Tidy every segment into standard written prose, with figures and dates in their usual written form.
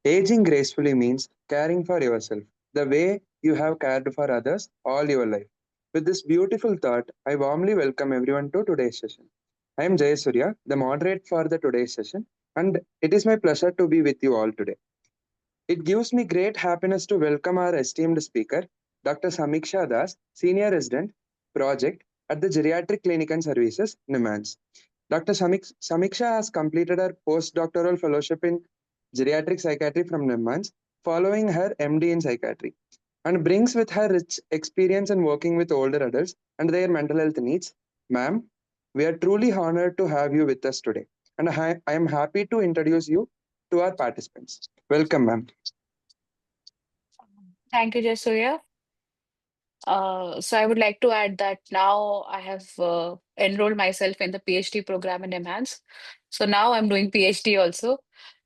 Aging gracefully means caring for yourself the way you have cared for others all your life. With this beautiful thought, I warmly welcome everyone to today's session. I am Jayasurya, the moderator for the today's session, and it is my pleasure to be with you all today. It gives me great happiness to welcome our esteemed speaker, Dr. Sameeksha Das, Senior Resident, Project at the Geriatric Clinic and Services, NIMHANS. Dr. Sameeksha has completed her postdoctoral fellowship in geriatric psychiatry from NIMHANS, following her MD in psychiatry, and brings with her rich experience in working with older adults and their mental health needs. Ma'am, we are truly honored to have you with us today, and I am happy to introduce you to our participants. Welcome, ma'am. Thank you, Jasuya. So I would like to add that now I have enrolled myself in the PhD program in NIMHANS. So now I'm doing PhD also.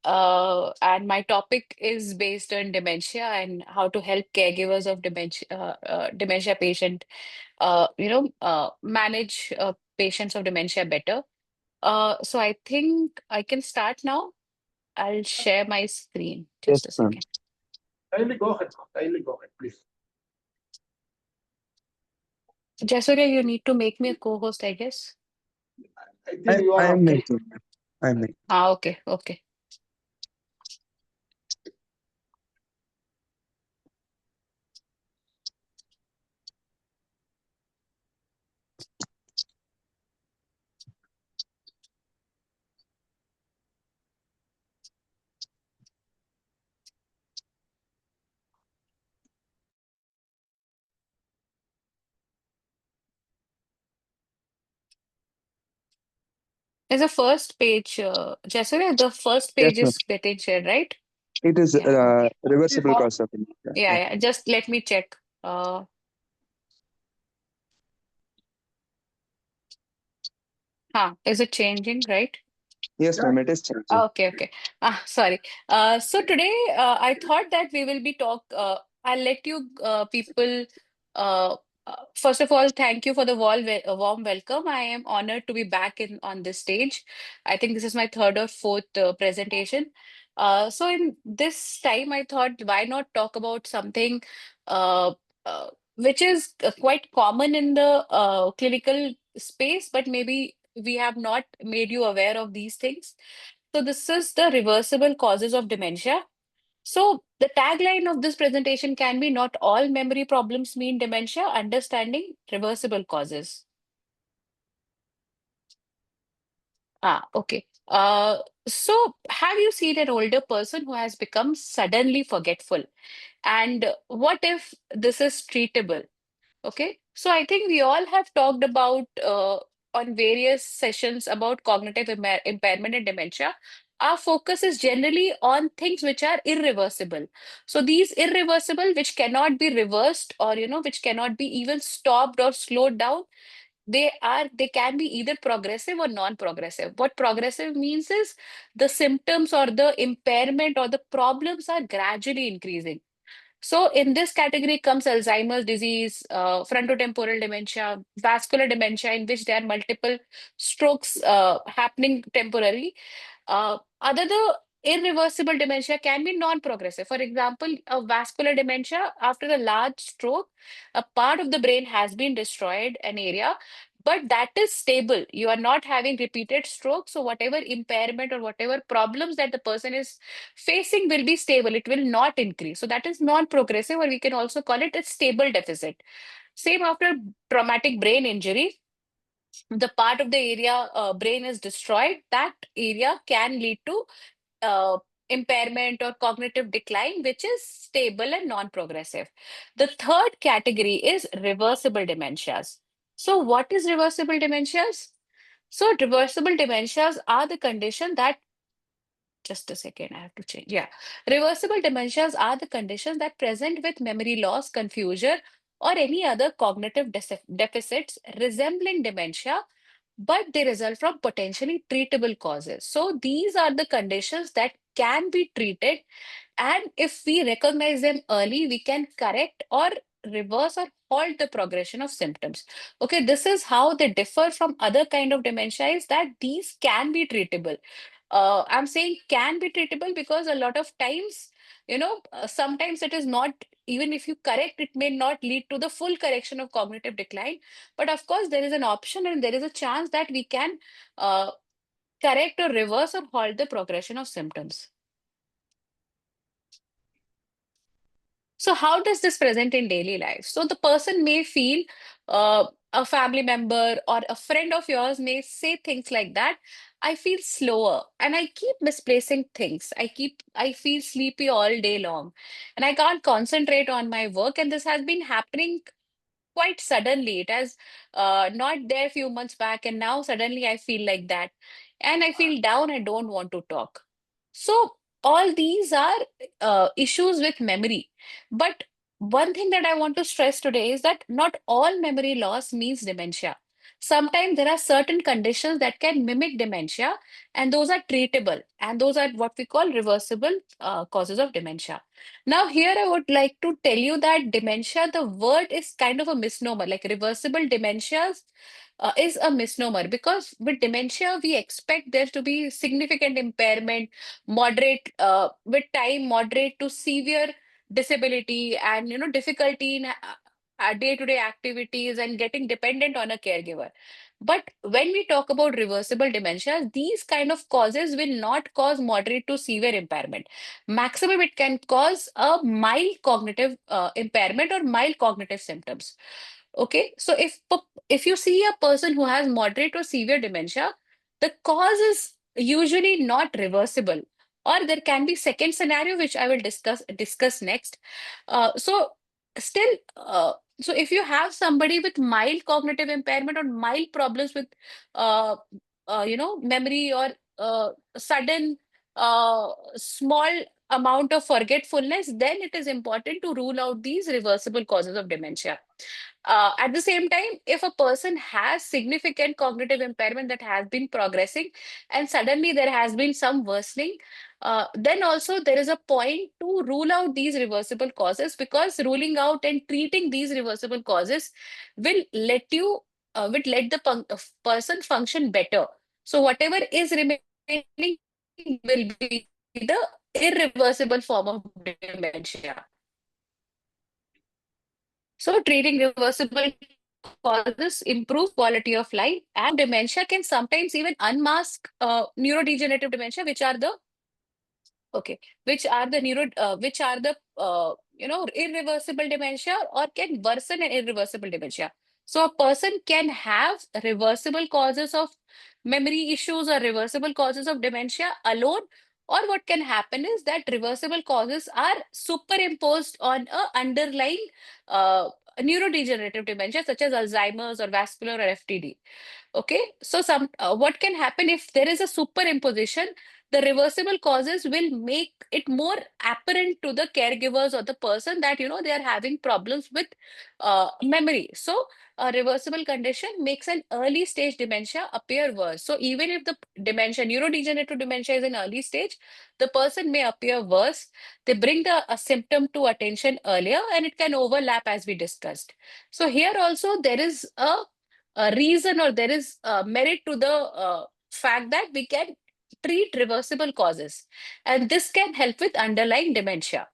And my topic is based on dementia and how to help caregivers of dementia patient, manage patients of dementia better. So I think I can start now. I'll share my screen. Yes, Just a ma'am. second. Kindly go ahead. Kindly go ahead, please. Jasuria, you need to make me a co-host, I guess. I think you I are am okay. making. I am making. Okay, okay. There's a first page, Jasuria, the first Yes, page ma'am. is getting shared, right? It is Yeah, okay. reversible cause of dementia. Yeah, Yeah. yeah. Just let me check. Uh, is it changing, right? Yes, Yeah. ma'am. It is changing. Okay, okay. Sorry. So today, I thought that we will be I'll let you people. First of all, thank you for the warm welcome. I am honored to be back in on this stage. I think this is my third or fourth presentation. So in this time, I thought, why not talk about something uh, which is quite common in the clinical space, but maybe we have not made you aware of these things. So this is the reversible causes of dementia. So the tagline of this presentation can be not all memory problems mean dementia, understanding reversible causes. Okay. So have you seen an older person who has become suddenly forgetful? And what if this is treatable? Okay, so I think we all have talked about on various sessions about cognitive impairment and dementia. Our focus is generally on things which are irreversible. So these irreversible, which cannot be reversed or which cannot be even stopped or slowed down, they can be either progressive or non-progressive. What progressive means is the symptoms or the impairment or the problems are gradually increasing. So in this category comes Alzheimer's disease, frontotemporal dementia, vascular dementia, in which there are multiple strokes happening temporarily. Other the irreversible dementia can be non-progressive. For example, a vascular dementia after a large stroke, a part of the brain has been destroyed, an area, but that is stable. You are not having repeated strokes, so whatever impairment or whatever problems that the person is facing will be stable. It will not increase. So that is non-progressive, or we can also call it a stable deficit. Same after traumatic brain injury, the part of the area brain is destroyed, that area can lead to uh, impairment or cognitive decline, which is stable and non-progressive. The third category is reversible dementias. So what is reversible dementias? So reversible dementias are the condition that just a second, I have to change. Yeah. Reversible dementias are the conditions that present with memory loss, confusion, or any other cognitive deficits resembling dementia, but they result from potentially treatable causes. So these are the conditions that can be treated. And if we recognize them early, we can correct or reverse or halt the progression of symptoms. Okay, this is how they differ from other kind of dementia is that these can be treatable. I'm saying can be treatable because a lot of times, sometimes it is not, even if you correct, it may not lead to the full correction of cognitive decline. But of course, there is an option and there is a chance that we can uh, correct or reverse or halt the progression of symptoms. So how does this present in daily life? So the person may feel a family member or a friend of yours may say things like that. I feel slower and I keep misplacing things. I feel sleepy all day long and I can't concentrate on my work. And this has been happening quite suddenly. It has not there a few months back, and now suddenly I feel like that. And I feel down, I don't want to talk. So all these are issues with memory. But one thing that I want to stress today is that not all memory loss means dementia. Sometimes there are certain conditions that can mimic dementia, and those are treatable, and those are what we call reversible causes of dementia. Now, here I would like to tell you that dementia, the word is kind of a misnomer, like reversible dementias is a misnomer because with dementia, we expect there to be significant impairment, moderate, with time, moderate to severe disability and, difficulty in day-to-day activities and getting dependent on a caregiver. But when we talk about reversible dementia, these kind of causes will not cause moderate to severe impairment. Maximum, it can cause a mild cognitive impairment or mild cognitive symptoms. Okay, so if you see a person who has moderate or severe dementia, the cause is usually not reversible, or there can be second scenario which I will discuss next. So still, so if you have somebody with mild cognitive impairment or mild problems with, uh, memory or sudden small amount of forgetfulness, then it is important to rule out these reversible causes of dementia. At the same time, if a person has significant cognitive impairment that has been progressing and suddenly there has been some worsening, then also there is a point to rule out these reversible causes, because ruling out and treating these reversible causes will let the person function better. So whatever is remaining will be the irreversible form of dementia. So treating reversible causes improve quality of life, and dementia can sometimes even unmask neurodegenerative dementia, which are the okay, which are the irreversible dementia or can worsen an irreversible dementia. So a person can have reversible causes of memory issues or reversible causes of dementia alone, or what can happen is that reversible causes are superimposed on a underlying neurodegenerative dementia such as Alzheimer's or vascular or FTD. Okay, so what can happen if there is a superimposition? The reversible causes will make it more apparent to the caregivers or the person that they are having problems with memory. So a reversible condition makes an early stage dementia appear worse. So even if the dementia, neurodegenerative dementia is in early stage, the person may appear worse. They bring a symptom to attention earlier and it can overlap as we discussed. So here also there is a reason or there is merit to the fact that we can treat reversible causes, and this can help with underlying dementia.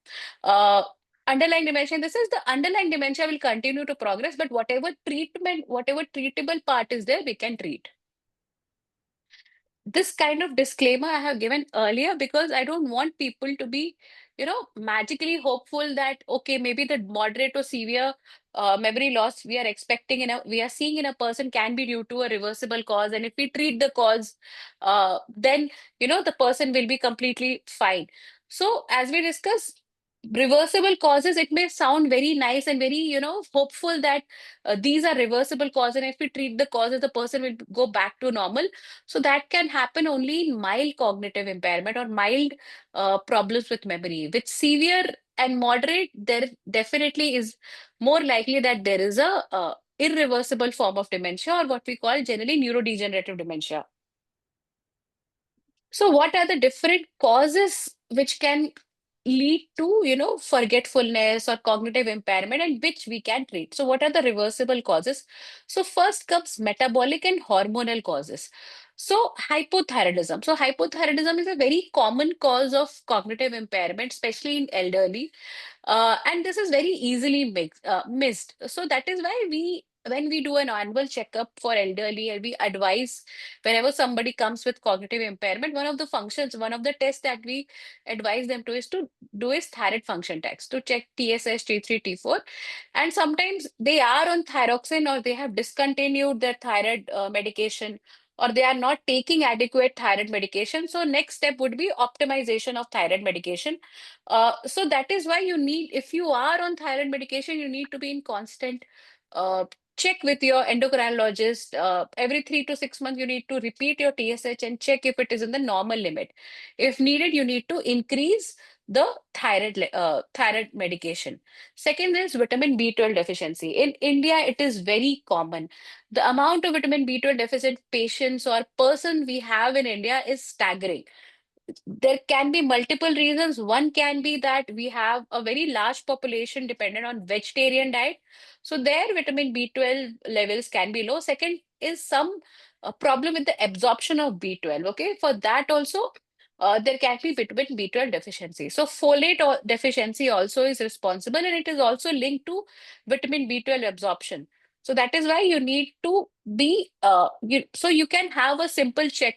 uh, Underlying dementia, this is the underlying dementia will continue to progress, but whatever treatable part is there, we can treat. This kind of disclaimer I have given earlier because I don't want people to be, magically hopeful that, okay, maybe the moderate or severe memory loss we are we are seeing in a person can be due to a reversible cause. And if we treat the cause, then, the person will be completely fine. So as we discuss, reversible causes, it may sound very nice and very, hopeful that these are reversible causes. And if we treat the causes, the person will go back to normal. So that can happen only in mild cognitive impairment or mild problems with memory. With severe and moderate, there definitely is more likely that there is a irreversible form of dementia, or what we call generally neurodegenerative dementia. So what are the different causes which can lead to, forgetfulness or cognitive impairment, and which we can treat? So what are the reversible causes? So first comes metabolic and hormonal causes. So hypothyroidism. So hypothyroidism is a very common cause of cognitive impairment, especially in elderly. And this is very easily missed. So that is why when we do an annual checkup for elderly, and we advise whenever somebody comes with cognitive impairment, one of the functions, one of the tests that we advise them to is thyroid function test to check TSH, T3, T4. And sometimes they are on thyroxine or they have discontinued their thyroid medication, or they are not taking adequate thyroid medication. So next step would be optimization of thyroid medication. So that is why you need, if you are on thyroid medication, you need to be in constant uh, check with your endocrinologist. Every 3 to 6 months, you need to repeat your TSH and check if it is in the normal limit. If needed, you need to increase the thyroid medication. Second is vitamin B12 deficiency. In India, it is very common. The amount of vitamin B12 deficit patients or person we have in India is staggering. There can be multiple reasons. One can be that we have a very large population dependent on vegetarian diet. So their vitamin B12 levels can be low. Second is some problem with the absorption of B12. Okay. For that also, there can be vitamin B12 deficiency. So folate deficiency also is responsible, and it is also linked to vitamin B12 absorption. So that is why you need to be, so you can have a simple check.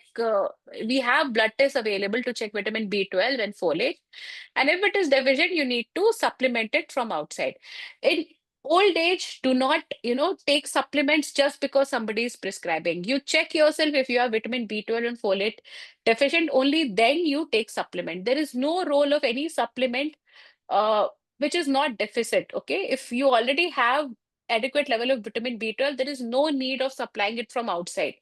We have blood tests available to check vitamin B12 and folate. And if it is deficient, you need to supplement it from outside. In old age, do not, take supplements just because somebody is prescribing. You check yourself if you have vitamin B12 and folate deficient, only then you take supplement. There is no role of any supplement uh, which is not deficit. Okay. If you already have adequate level of vitamin B12, there is no need of supplying it from outside.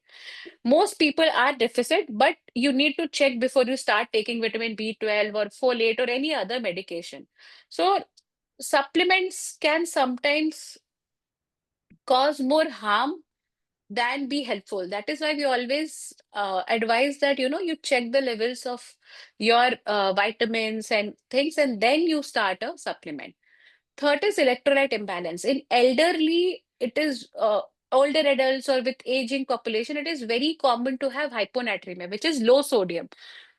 Most people are deficit, but you need to check before you start taking vitamin B12 or folate or any other medication. So supplements can sometimes cause more harm than be helpful. That is why we always advise that, you check the levels of your vitamins and things, and then you start a supplement. Third is electrolyte imbalance. In elderly, it is older adults or with aging population, it is very common to have hyponatremia, which is low sodium.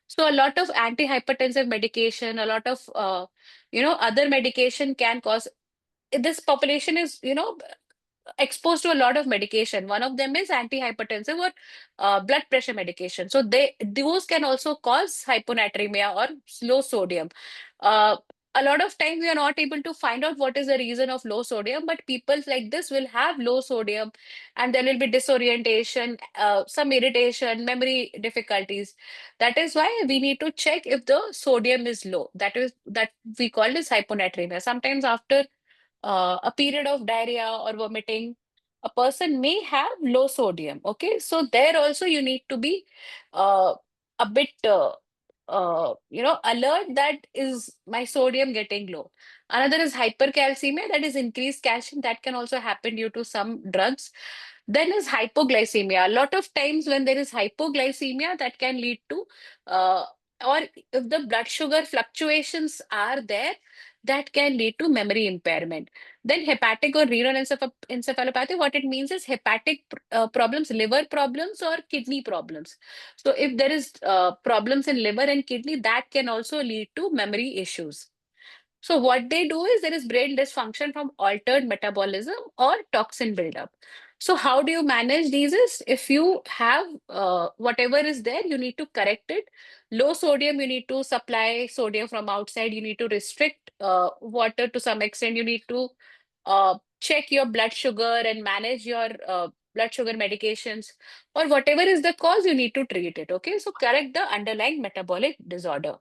So a lot of antihypertensive medication, a lot of other medication can cause, this population is exposed to a lot of medication. One of them is antihypertensive or blood pressure medication. So those can also cause hyponatremia or low sodium. Uh, a lot of times we are not able to find out what is the reason of low sodium, but people like this will have low sodium, and there will be disorientation, some irritation, memory difficulties. That is why we need to check if the sodium is low. That we call as hyponatremia. Sometimes after a period of diarrhea or vomiting, a person may have low sodium. Okay, so there also you need to be uh, a bit, alert that is my sodium getting low. Another is hypercalcemia, that is increased calcium. That can also happen due to some drugs. Then is hypoglycemia. A lot of times when there is hypoglycemia, that can lead to, or if the blood sugar fluctuations are there, that can lead to memory impairment. Then hepatic or renal encephalopathy, what it means is hepatic problems, liver problems or kidney problems. So if there is problems in liver and kidney, that can also lead to memory issues. So what they do is there is brain dysfunction from altered metabolism or toxin buildup. So how do you manage these is, if you have whatever is there, you need to correct it. Low sodium, you need to supply sodium from outside. You need to restrict water to some extent. You need to check your blood sugar and manage your blood sugar medications, or whatever is the cause, you need to treat it. Okay, so correct the underlying metabolic disorder.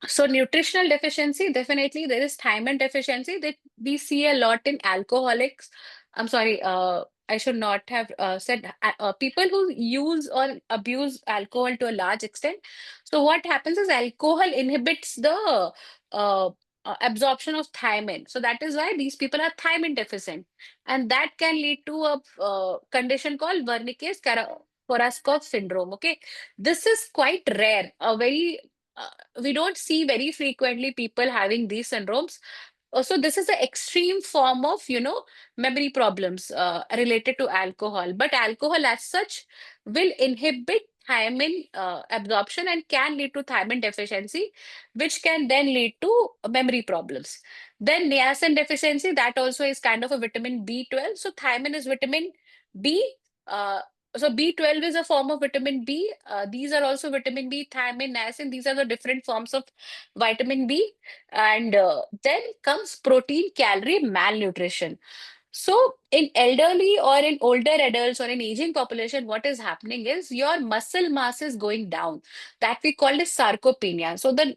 So nutritional deficiency, definitely there is thiamine deficiency that we see a lot in alcoholics. I'm sorry, I should not have said people who use or abuse alcohol to a large extent. So what happens is alcohol inhibits the uh, absorption of thiamine. So that is why these people are thiamine deficient, and that can lead to a condition called Wernicke's-Korsakoff syndrome. Okay, this is quite rare. A very we don't see very frequently people having these syndromes. so this is the extreme form of, memory problems related to alcohol. But alcohol as such will inhibit thiamine absorption and can lead to thiamine deficiency, which can then lead to memory problems. Then niacin deficiency, that also is kind of a vitamin B12. So thiamine is vitamin B. Uh, so B12 is a form of vitamin B. These are also vitamin B, thiamine, niacin. These are the different forms of vitamin B. And then comes protein calorie malnutrition. So in elderly or in older adults or in aging population, what is happening is your muscle mass is going down. That we call as sarcopenia. So the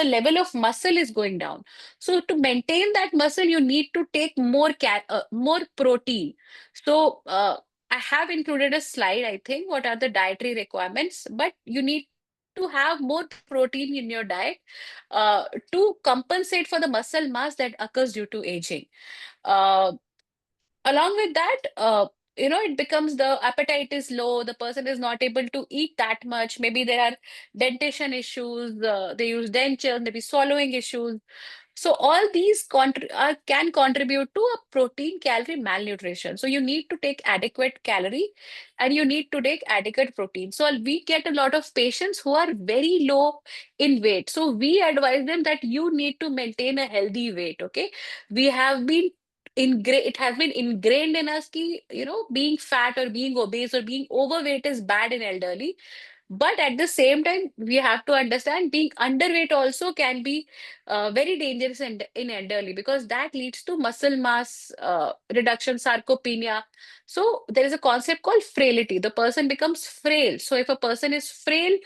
level of muscle is going down. So to maintain that muscle, you need to take more protein. So I have included a slide, I think, what are the dietary requirements, but you need to have more protein in your diet to compensate for the muscle mass that occurs due to aging. Uh, Along with that, it becomes the appetite is low, the person is not able to eat that much. Maybe there are dentition issues, they use dentures, maybe swallowing issues. So all these can contribute to a protein calorie malnutrition. So you need to take adequate calorie and you need to take adequate protein. So we get a lot of patients who are very low in weight. So we advise them that you need to maintain a healthy weight. Okay. We have been it has been ingrained in us ki, being fat or being obese or being overweight is bad in elderly. But at the same time, we have to understand being underweight also can be very dangerous in elderly, because that leads to muscle mass reduction, sarcopenia. So there is a concept called frailty. The person becomes frail. So if a person is frail,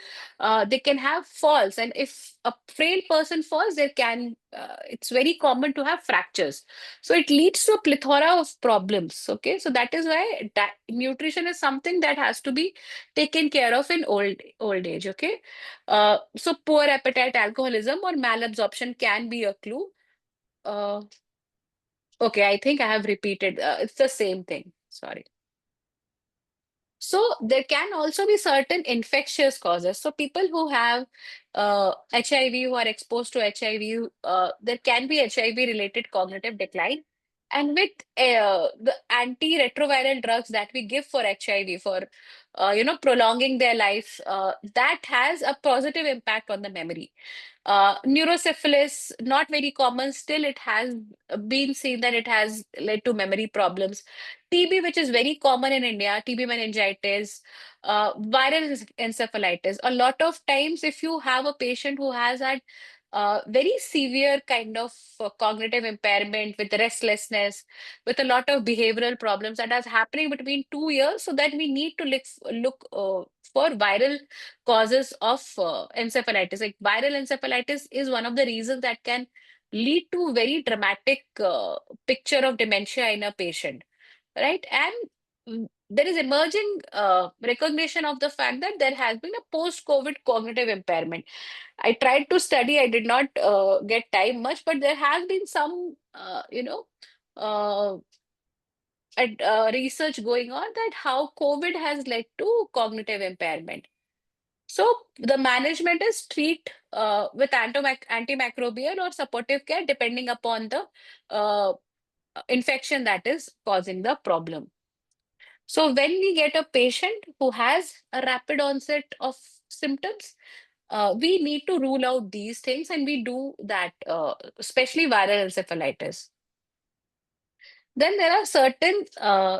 they can have falls. And if a frail person falls, it's very common to have fractures. So it leads to a plethora of problems. Okay. So that is why nutrition is something that has to be taken care of in old age. Okay. So poor appetite, alcoholism, or malabsorption can be a clue. Uh, okay, I think I have repeated. It's the same thing. Sorry. So there can also be certain infectious causes. So people who have HIV, who are exposed to HIV, there can be HIV related cognitive decline. And with the antiretroviral drugs that we give for HIV, for prolonging their life, that has a positive impact on the memory. Neurosyphilis, not very common, still it has been seen that it has led to memory problems. TB, which is very common in India, TB meningitis, viral encephalitis. A lot of times, if you have a patient who has had very severe kind of cognitive impairment with restlessness, with a lot of behavioral problems that is happening between 2 years, so that we need to look for viral causes of encephalitis. Like viral encephalitis is one of the reasons that can lead to very dramatic picture of dementia in a patient, right? And there is emerging recognition of the fact that there has been a post-COVID cognitive impairment. I tried to study, I did not get time much, but there has been some, uh, research going on that how COVID has led to cognitive impairment. So the management is treat with antimicrobial or supportive care depending upon the uh, infection that is causing the problem. So when we get a patient who has a rapid onset of symptoms, we need to rule out these things, and we do that, especially viral encephalitis. Then there are certain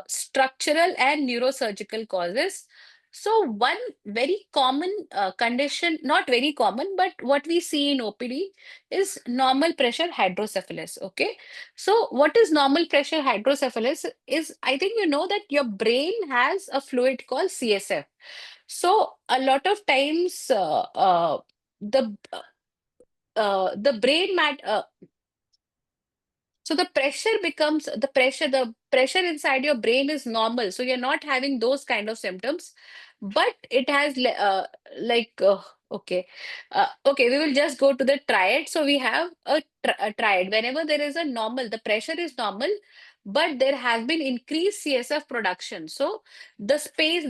structural and neurosurgical causes. So one very common condition, not very common, but what we see in OPD is normal pressure hydrocephalus. Okay. So what is normal pressure hydrocephalus is, I think you know that your brain has a fluid called CSF. So a lot of times the the brain mat so the pressure inside your brain is normal. So you're not having those kind of symptoms, but it has like, okay. Okay, we will just go to the triad. So we have a triad. Whenever there is a normal, the pressure is normal, but there has been increased CSF production. So the space,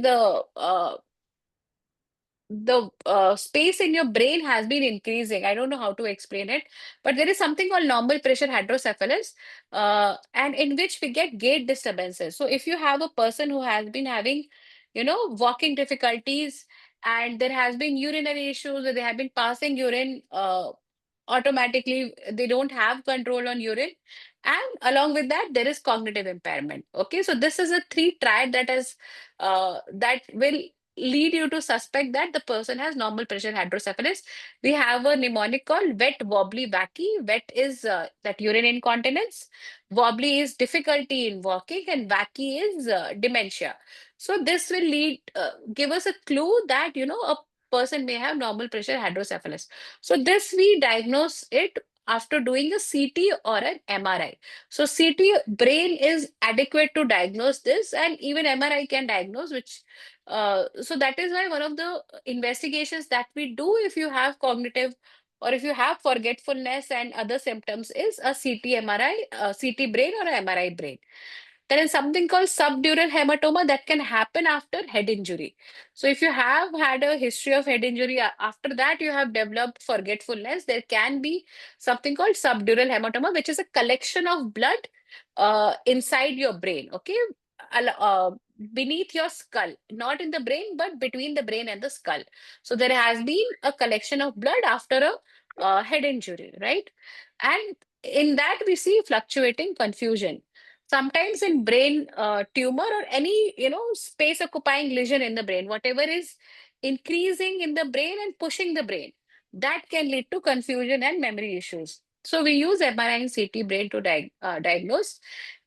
the space in your brain has been increasing. I don't know how to explain it, but there is something called normal pressure hydrocephalus, and in which we get gait disturbances. So if you have a person who has been having, walking difficulties, and there has been urinary issues, or they have been passing urine automatically, they don't have control on urine, and along with that there is cognitive impairment. Okay, so this is a three triad that will lead you to suspect that the person has normal pressure hydrocephalus. We have a mnemonic called wet, wobbly, wacky. Wet is that urine incontinence, wobbly is difficulty in walking, and wacky is dementia. So this will give us a clue that a person may have normal pressure hydrocephalus. So this we diagnose it after doing a CT or an MRI. So CT brain is adequate to diagnose this, and even MRI can diagnose, which so that is why one of the investigations that we do if you have cognitive or if you have forgetfulness and other symptoms is a CT MRI, CT brain or a MRI brain. There is something called subdural hematoma that can happen after head injury. So if you have had a history of head injury, after that you have developed forgetfulness, there can be something called subdural hematoma, which is a collection of blood inside your brain, okay? Beneath your skull, not in the brain, but between the brain and the skull. So there has been a collection of blood after a head injury, right? And in that we see fluctuating confusion. Sometimes in brain tumor or any space occupying lesion in the brain, whatever is increasing in the brain and pushing the brain, that can lead to confusion and memory issues. So we use MRI and CT brain to diagnose.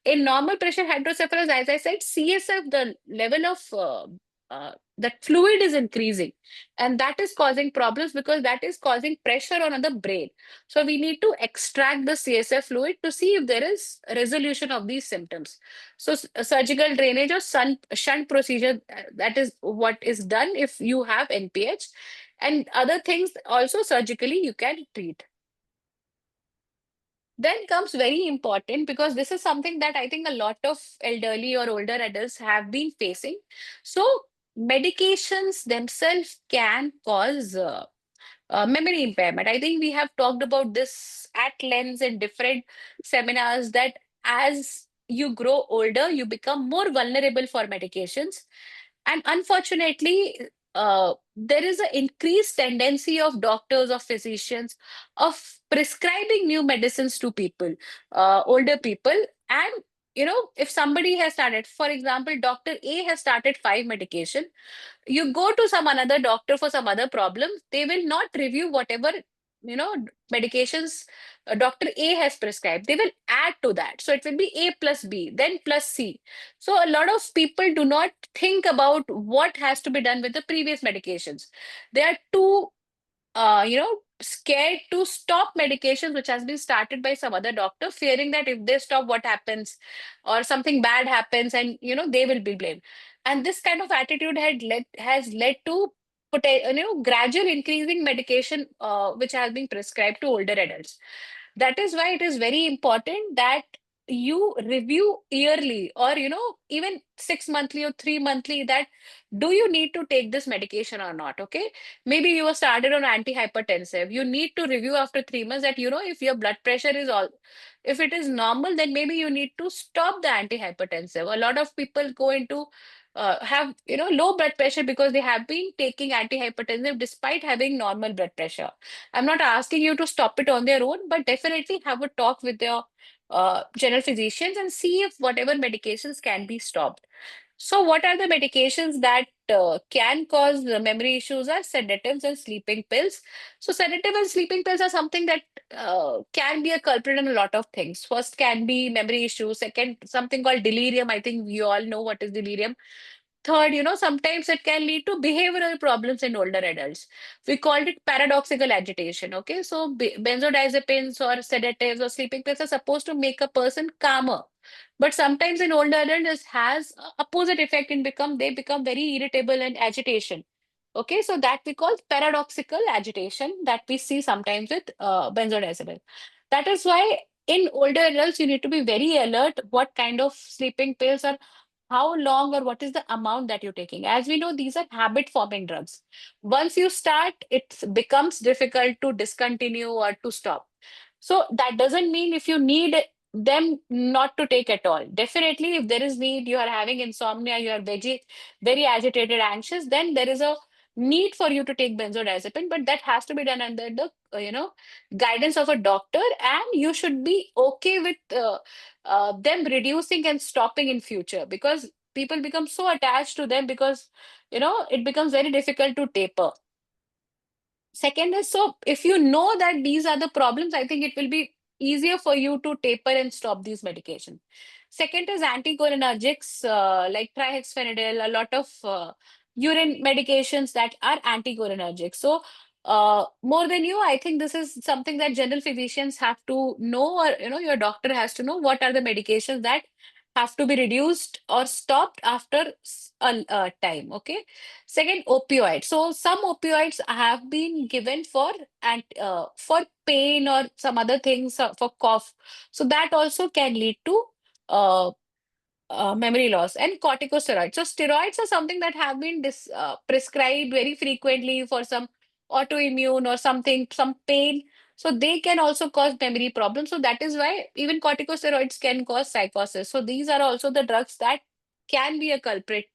In normal pressure hydrocephalus, as I said, CSF, the level of that fluid is increasing, and that is causing problems because that is causing pressure on the brain. So we need to extract the CSF fluid to see if there is a resolution of these symptoms. So surgical drainage or shunt procedure, that is what is done if you have NPH, and other things also surgically you can treat. Then comes very important, because this is something that I think a lot of elderly or older adults have been facing. So medications themselves can cause memory impairment. I think we have talked about this at length in different seminars, that as you grow older, you become more vulnerable for medications. And unfortunately, there is an increased tendency of doctors or physicians of prescribing new medicines to people, older people. And if somebody has started, for example, Dr. A has started 5 medication, you go to some another doctor for some other problem, they will not review whatever medications Dr. A has prescribed. They will add to that, so it will be A plus B then plus C. So a lot of people do not think about what has to be done with the previous medications. They are too scared to stop medications which has been started by some other doctor, fearing that if they stop, what happens, or something bad happens, and they will be blamed. And this kind of attitude has led to gradual increasing medication which has been prescribed to older adults. That is why it is very important that you review yearly, or even 6 monthly or 3 monthly, that do you need to take this medication or not. Okay, maybe you were started on antihypertensive, you need to review after 3 months that if your blood pressure is all, if it is normal, then maybe you need to stop the antihypertensive. A lot of people go into have low blood pressure because they have been taking antihypertensive despite having normal blood pressure. I'm not asking you to stop it on their own, but definitely have a talk with your general physicians and see if whatever medications can be stopped. So, what are the medications that can cause memory issues? Are sedatives and sleeping pills. So, sedative and sleeping pills are something that can be a culprit in a lot of things. First can be memory issues. Second, something called delirium. I think you all know what is delirium. Third, sometimes it can lead to behavioral problems in older adults. We called it paradoxical agitation. Okay, so benzodiazepines or sedatives or sleeping pills are supposed to make a person calmer, but sometimes in older adults it has a opposite effect and they become very irritable and agitation. Okay, so that we call paradoxical agitation that we see sometimes with benzodiazepine. That is why in older adults you need to be very alert what kind of sleeping pills or how long or what is the amount that you're taking. As we know, these are habit forming drugs. Once you start, it becomes difficult to discontinue or to stop. So that doesn't mean if you need them not to take at all. Definitely, if there is need, you are having insomnia, you are very agitated, anxious, then there is a need for you to take benzodiazepine, but that has to be done under the guidance of a doctor, and you should be okay with them reducing and stopping in future, because people become so attached to them, because it becomes very difficult to taper. Second is, so if you know that these are the problems, I think it will be easier for you to taper and stop these medications. Second is anticholinergics, like trihexyphenidyl, a lot of urine medications that are anticholinergic. So more than you, I think this is something that general physicians have to know, or your doctor has to know what are the medications that have to be reduced or stopped after a time. Okay. Second, opioids. So some opioids have been given for pain or some other things, for cough. So that also can lead to uh, memory loss. And corticosteroids. So steroids are something that have been prescribed very frequently for some autoimmune or something, some pain. So they can also cause memory problems. So that is why even corticosteroids can cause psychosis. So these are also the drugs that can be a culprit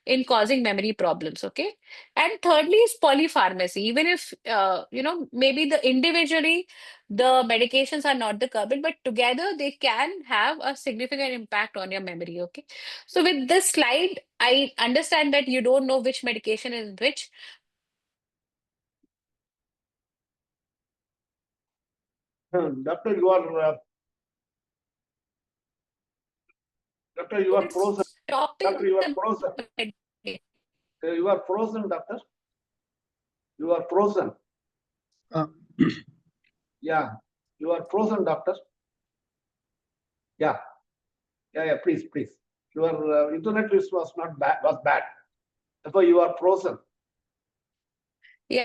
in causing memory problems. Okay. And thirdly is polypharmacy. Even if maybe the individually the medications are not the culprit, but together they can have a significant impact on your memory. Okay. So with this slide, I understand that you don't know which medication is which. Doctor, you are frozen. It's stopping Doctor, you are the frozen. medication. You are frozen, doctor. You are frozen. Yeah, you are frozen, doctor. Yeah, please. Your internet was not bad, was bad. Therefore, you are frozen. Yeah.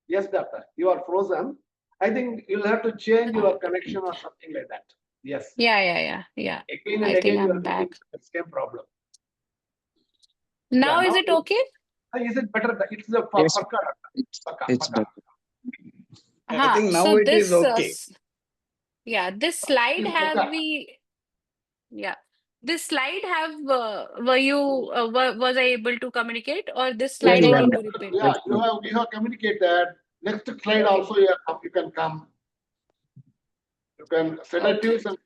Yes, doctor, you are frozen. I think you'll have to change your connection or something like that. Yes. Yeah. Again and I think again, you I'm are getting back. the same problem. Now Yeah, is now it okay? is it better? It's the Yes, pakka, it's pakka. better. I think now So it is this okay. this slide It's have pakka. we yeah this slide have were you was I able to communicate, or this Yes, slide I ma'am. need to repeat? Yeah, you have communicated. Next slide Okay. also you can come. You can Okay. sedatives and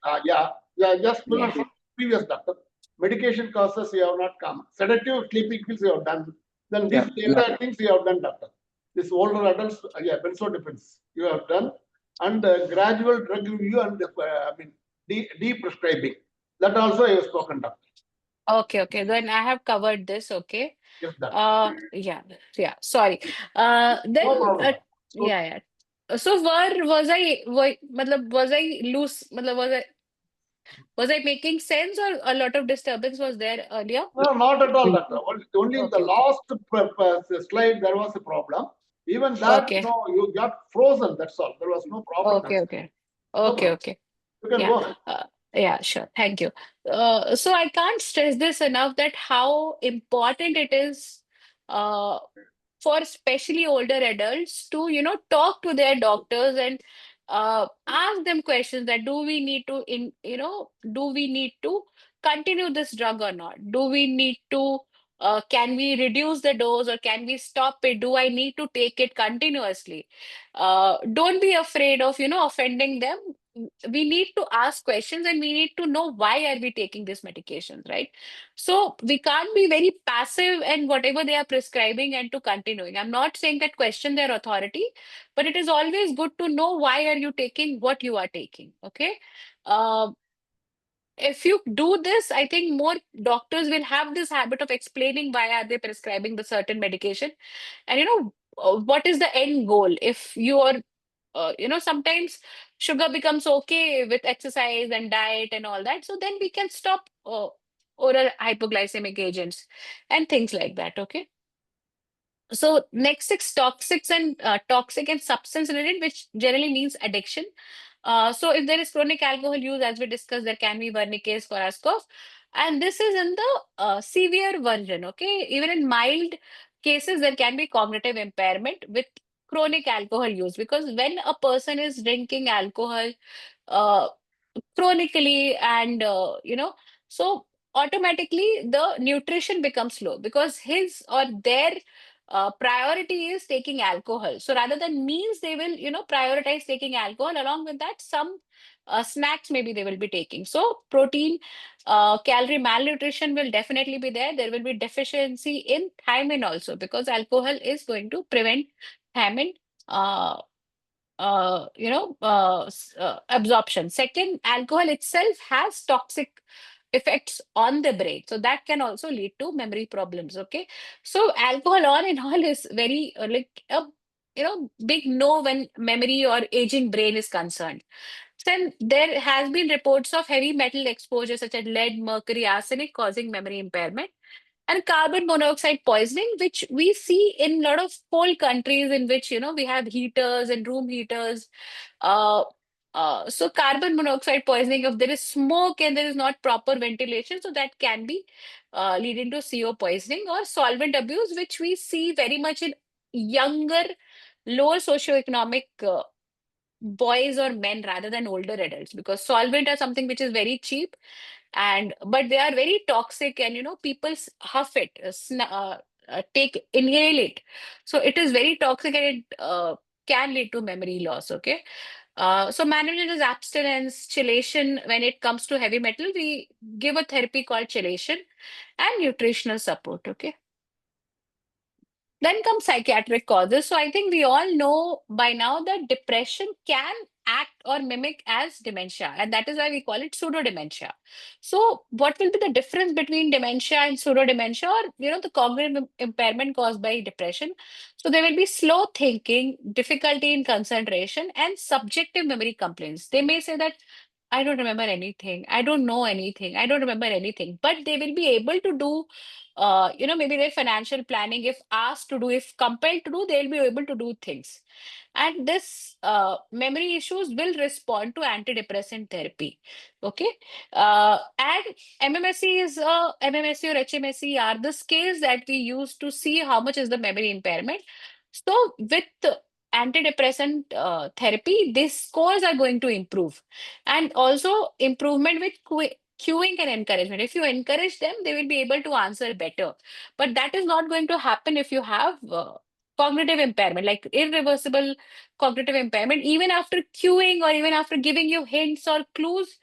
just Yeah. from previous doctor. Medication causes you have not come. Sedative sleeping pills you have done. Then Yeah, these entire things you have done, doctor. This older adults, benzodiazepines you have done, and gradual drug review and de-prescribing. That also I have spoken, doctor. Okay. Then I have covered this. Okay. Yes, doctor. Yeah. Sorry. No Then problem. So, yeah. So where was I? Matlab, was I loose? Matlab, was I making sense, or a lot of disturbance was there earlier? no, not at all, yeah. doctor. Only in the Okay. last slide there was a problem. Even that, Okay. no, you got frozen. That's all. There was no problem, Okay. doctor. Okay. No Okay. problem. Okay. You can Yeah. go ahead. Yeah, sure. Thank you. So I can't stress this enough, that how important it is uh, for especially older adults to talk to their doctors and ask them questions, that do we need to do we need to continue this drug or not? Do we need to can we reduce the dose, or can we stop it? Do I need to take it continuously? Don't be afraid of offending them. We need to ask questions, and we need to know why are we taking this medication, right? So we can't be very passive and whatever they are prescribing and to continuing. I'm not saying that question their authority, but it is always good to know why are you taking what you are taking. Okay. uh, if you do this, I think more doctors will have this habit of explaining why are they prescribing the certain medication, and what is the end goal. If you are sometimes sugar becomes okay with exercise and diet and all that, so then we can stop oral hypoglycemic agents and things like that. Okay. So next is toxic and substance related, which generally means addiction. So if there is chronic alcohol use, as we discussed, there can be Wernicke's, Korsakoff. And this is in the severe version, okay? Even in mild cases, there can be cognitive impairment with chronic alcohol use, because when a person is drinking alcohol uh, chronically and so automatically the nutrition becomes low, because his or their priority is taking alcohol. So rather than meals, they will prioritize taking alcohol. Along with that, some snacks maybe they will be taking. So protein, calorie malnutrition will definitely be there. There will be deficiency in thiamine also, because alcohol is going to prevent thiamine uh, absorption. Second, alcohol itself has toxic effects on the brain, so that can also lead to memory problems. Okay, so alcohol all in all is very like a big no when memory or aging brain is concerned. Then there has been reports of heavy metal exposure such as lead, mercury, arsenic causing memory impairment, and carbon monoxide poisoning, which we see in a lot of cold countries in which we have heaters and room heaters. uh, so carbon monoxide poisoning, if there is smoke and there is not proper ventilation, so that can be leading to CO poisoning. Or solvent abuse, which we see very much in younger, lower socioeconomic boys or men rather than older adults, because solvent are something which is very cheap, and but they are very toxic, and people huff it, take inhale it, so it is very toxic, and it can lead to memory loss. Okay, so management is abstinence, chelation. When it comes to heavy metal, we give a therapy called chelation and nutritional support. Okay, then come psychiatric causes. So I think we all know by now that depression can act or mimic as dementia, and that is why we call it pseudo dementia. So what will be the difference between dementia and pseudo dementia, or the cognitive impairment caused by depression? So there will be slow thinking, difficulty in concentration, and subjective memory complaints. They may say that I don't remember anything. I don't know anything. I don't remember anything. But they will be able to do, maybe their financial planning, if asked to do, if compelled to do, they'll be able to do things. And this memory issues will respond to antidepressant therapy. Okay. And MMSE or HMSE are the scales that we use to see how much is the memory impairment. So with antidepressant therapy, these scores are going to improve, and also improvement with cueing and encouragement. If you encourage them, they will be able to answer better. But that is not going to happen if you have cognitive impairment, like irreversible cognitive impairment. Even after cueing or even after giving you hints or clues,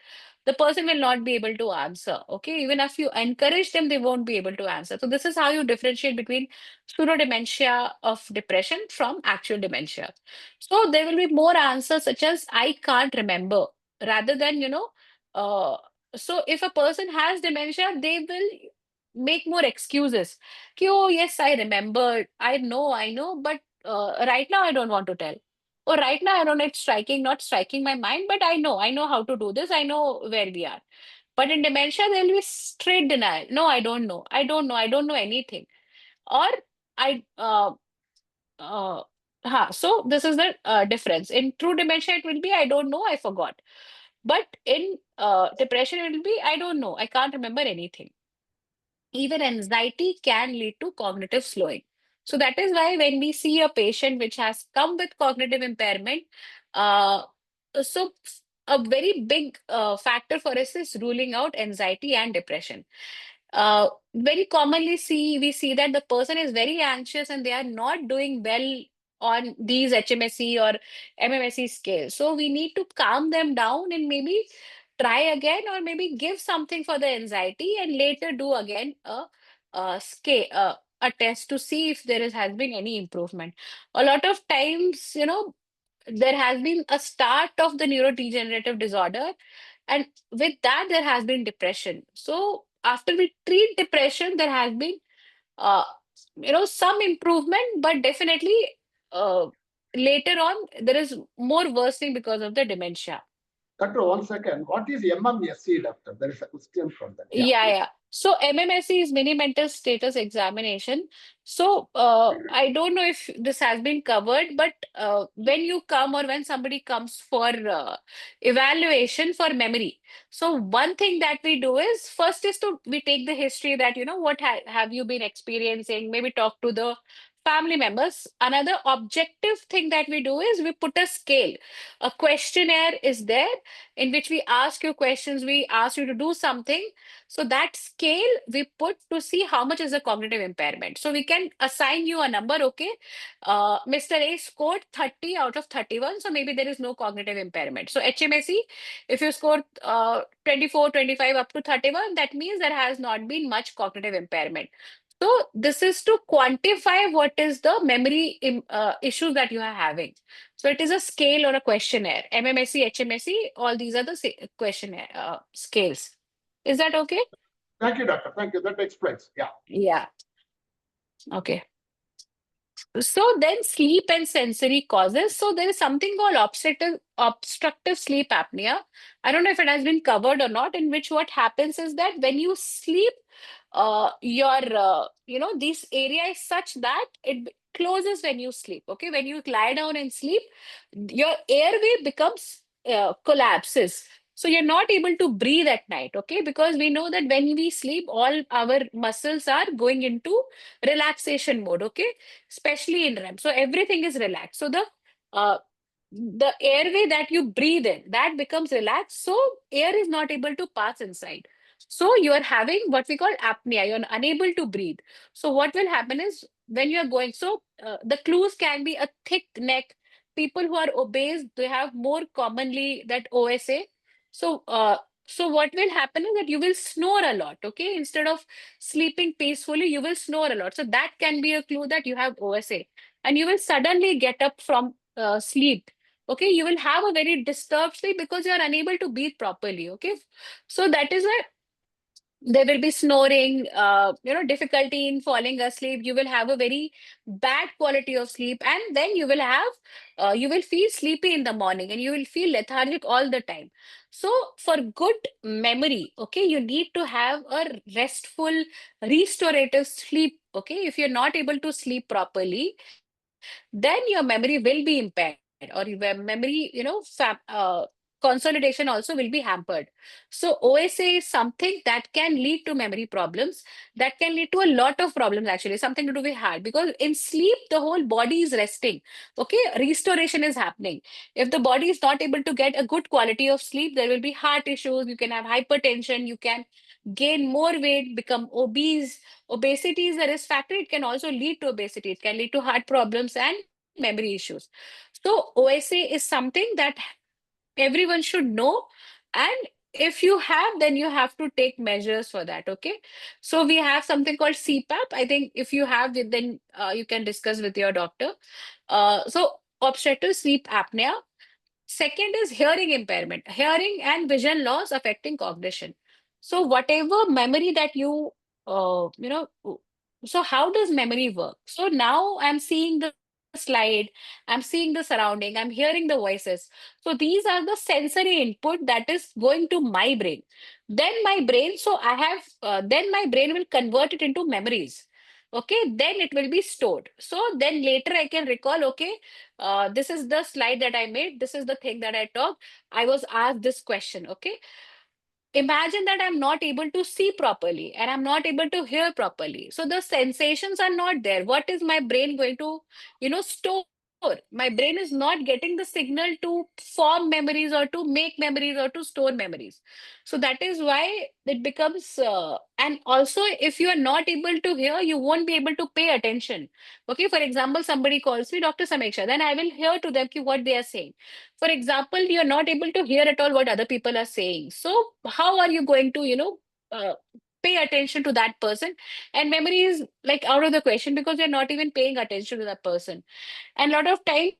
the person will not be able to answer. Okay, even if you encourage them, they won't be able to answer. So this is how you differentiate between pseudo dementia of depression from actual dementia. So there will be more answers such as I can't remember, rather than uh, so if a person has dementia, they will make more excuses. Ki, oh yes, I remembered, I know, but right now I don't want to tell. Or right now I don't know, it's not striking my mind, but I know how to do this, I know where we are. But in dementia, there will be straight denial. No, I don't know anything. Or I so this is the difference. In true dementia, it will be I don't know, I forgot. But in depression, it will be I don't know, I can't remember anything. Even anxiety can lead to cognitive slowing. So that is why when we see a patient which has come with cognitive impairment, uh, so a very big factor for us is ruling out anxiety and depression. Very commonly we see that the person is very anxious and they are not doing well on these HMSE or MMSE scales. So we need to calm them down and maybe try again, or maybe give something for the anxiety and later do again a scale, a test to see if has been any improvement. A lot of times, there has been a start of the neurodegenerative disorder, and with that there has been depression. So after we treat depression, there has been uh, some improvement, but definitely uh, later on there is more worsening because of the dementia. Doctor, 1 second. What is MMSE, doctor? There is a question from that. Yeah, Please. yeah. So MMSE is mini mental status examination. So I don't know if this has been covered, but when you come or when somebody comes for evaluation for memory, so one thing that we do is first is to we take the history that what have you been experiencing, maybe talk to the family members. Another objective thing that we do is we put a scale. A questionnaire is there in which we ask you questions, we ask you to do something. So that scale we put to see how much is the cognitive impairment. So we can assign you a number, okay? Mr. A scored 30 out of 31, so maybe there is no cognitive impairment. So HMSE, if you score 24, 25 up to 31, that means there has not been much cognitive impairment. So this is to quantify what is the memory issues that you are having. So it is a scale or a questionnaire. MMSE, HMSE, all these are the questionnaire scales. Is that okay? Thank you, doctor. Thank you. That explains. Yeah. Yeah. Okay. So then sleep and sensory causes. So there is something called obstructive sleep apnea. I don't know if it has been covered or not, in which what happens is that when you sleep, your this area is such that it closes when you sleep. Okay, when you lie down and sleep, your airway becomes collapses, so you're not able to breathe at night. Okay, because we know that when we sleep, all our muscles are going into relaxation mode. Okay, especially in REM, so everything is relaxed. So uh, the airway that you breathe in, that becomes relaxed, so air is not able to pass inside. So you are having what we call apnea, you're unable to breathe. So what will happen is when you are going, so the clues can be a thick neck. People who are obese, they have more commonly that OSA. So what will happen is that you will snore a lot. Okay, instead of sleeping peacefully, you will snore a lot. So that can be a clue that you have OSA, and you will suddenly get up from sleep. Okay, you will have a very disturbed sleep because you are unable to breathe properly. Okay, so that is why there will be snoring, difficulty in falling asleep. You will have a very bad quality of sleep, and then you will feel sleepy in the morning, and you will feel lethargic all the time. So for good memory, okay, you need to have a restful, restorative sleep. Okay, if you're not able to sleep properly, then your memory will be impaired, or your memory, consolidation also will be hampered. So OSA is something that can lead to memory problems, that can lead to a lot of problems, actually, something to do with heart, because in sleep, the whole body is resting. Okay, restoration is happening. If the body is not able to get a good quality of sleep, there will be heart issues, you can have hypertension, you can gain more weight, become obese. Obesity is a risk factor. It can also lead to obesity. It can lead to heart problems and memory issues. So OSA is something that everyone should know. And if you have, then you have to take measures for that. Okay. So we have something called CPAP. I think if you have it, then you can discuss with your doctor. So obstructive sleep apnea. Second is hearing impairment, hearing and vision loss affecting cognition. So whatever memory that so how does memory work? So now I'm seeing the slide, I'm seeing the surrounding, I'm hearing the voices. So these are the sensory input that is going to my brain. Then my brain will convert it into memories. Okay, then it will be stored. So then later I can recall, okay, this is the slide that I made. This is the thing that I talked. I was asked this question. Okay. Imagine that I'm not able to see properly and I'm not able to hear properly. So the sensations are not there. What is my brain going to, store? My brain is not getting the signal to form memories or to make memories or to store memories. So that is why it becomes, and also if you are not able to hear, you won't be able to pay attention. Okay. For example, somebody calls me Dr. Sameeksha, then I will hear to them what they are saying. For example, you're not able to hear at all what other people are saying. So how are you going to, pay attention to that person? And memory is like out of the question because you're not even paying attention to that person. And a lot of times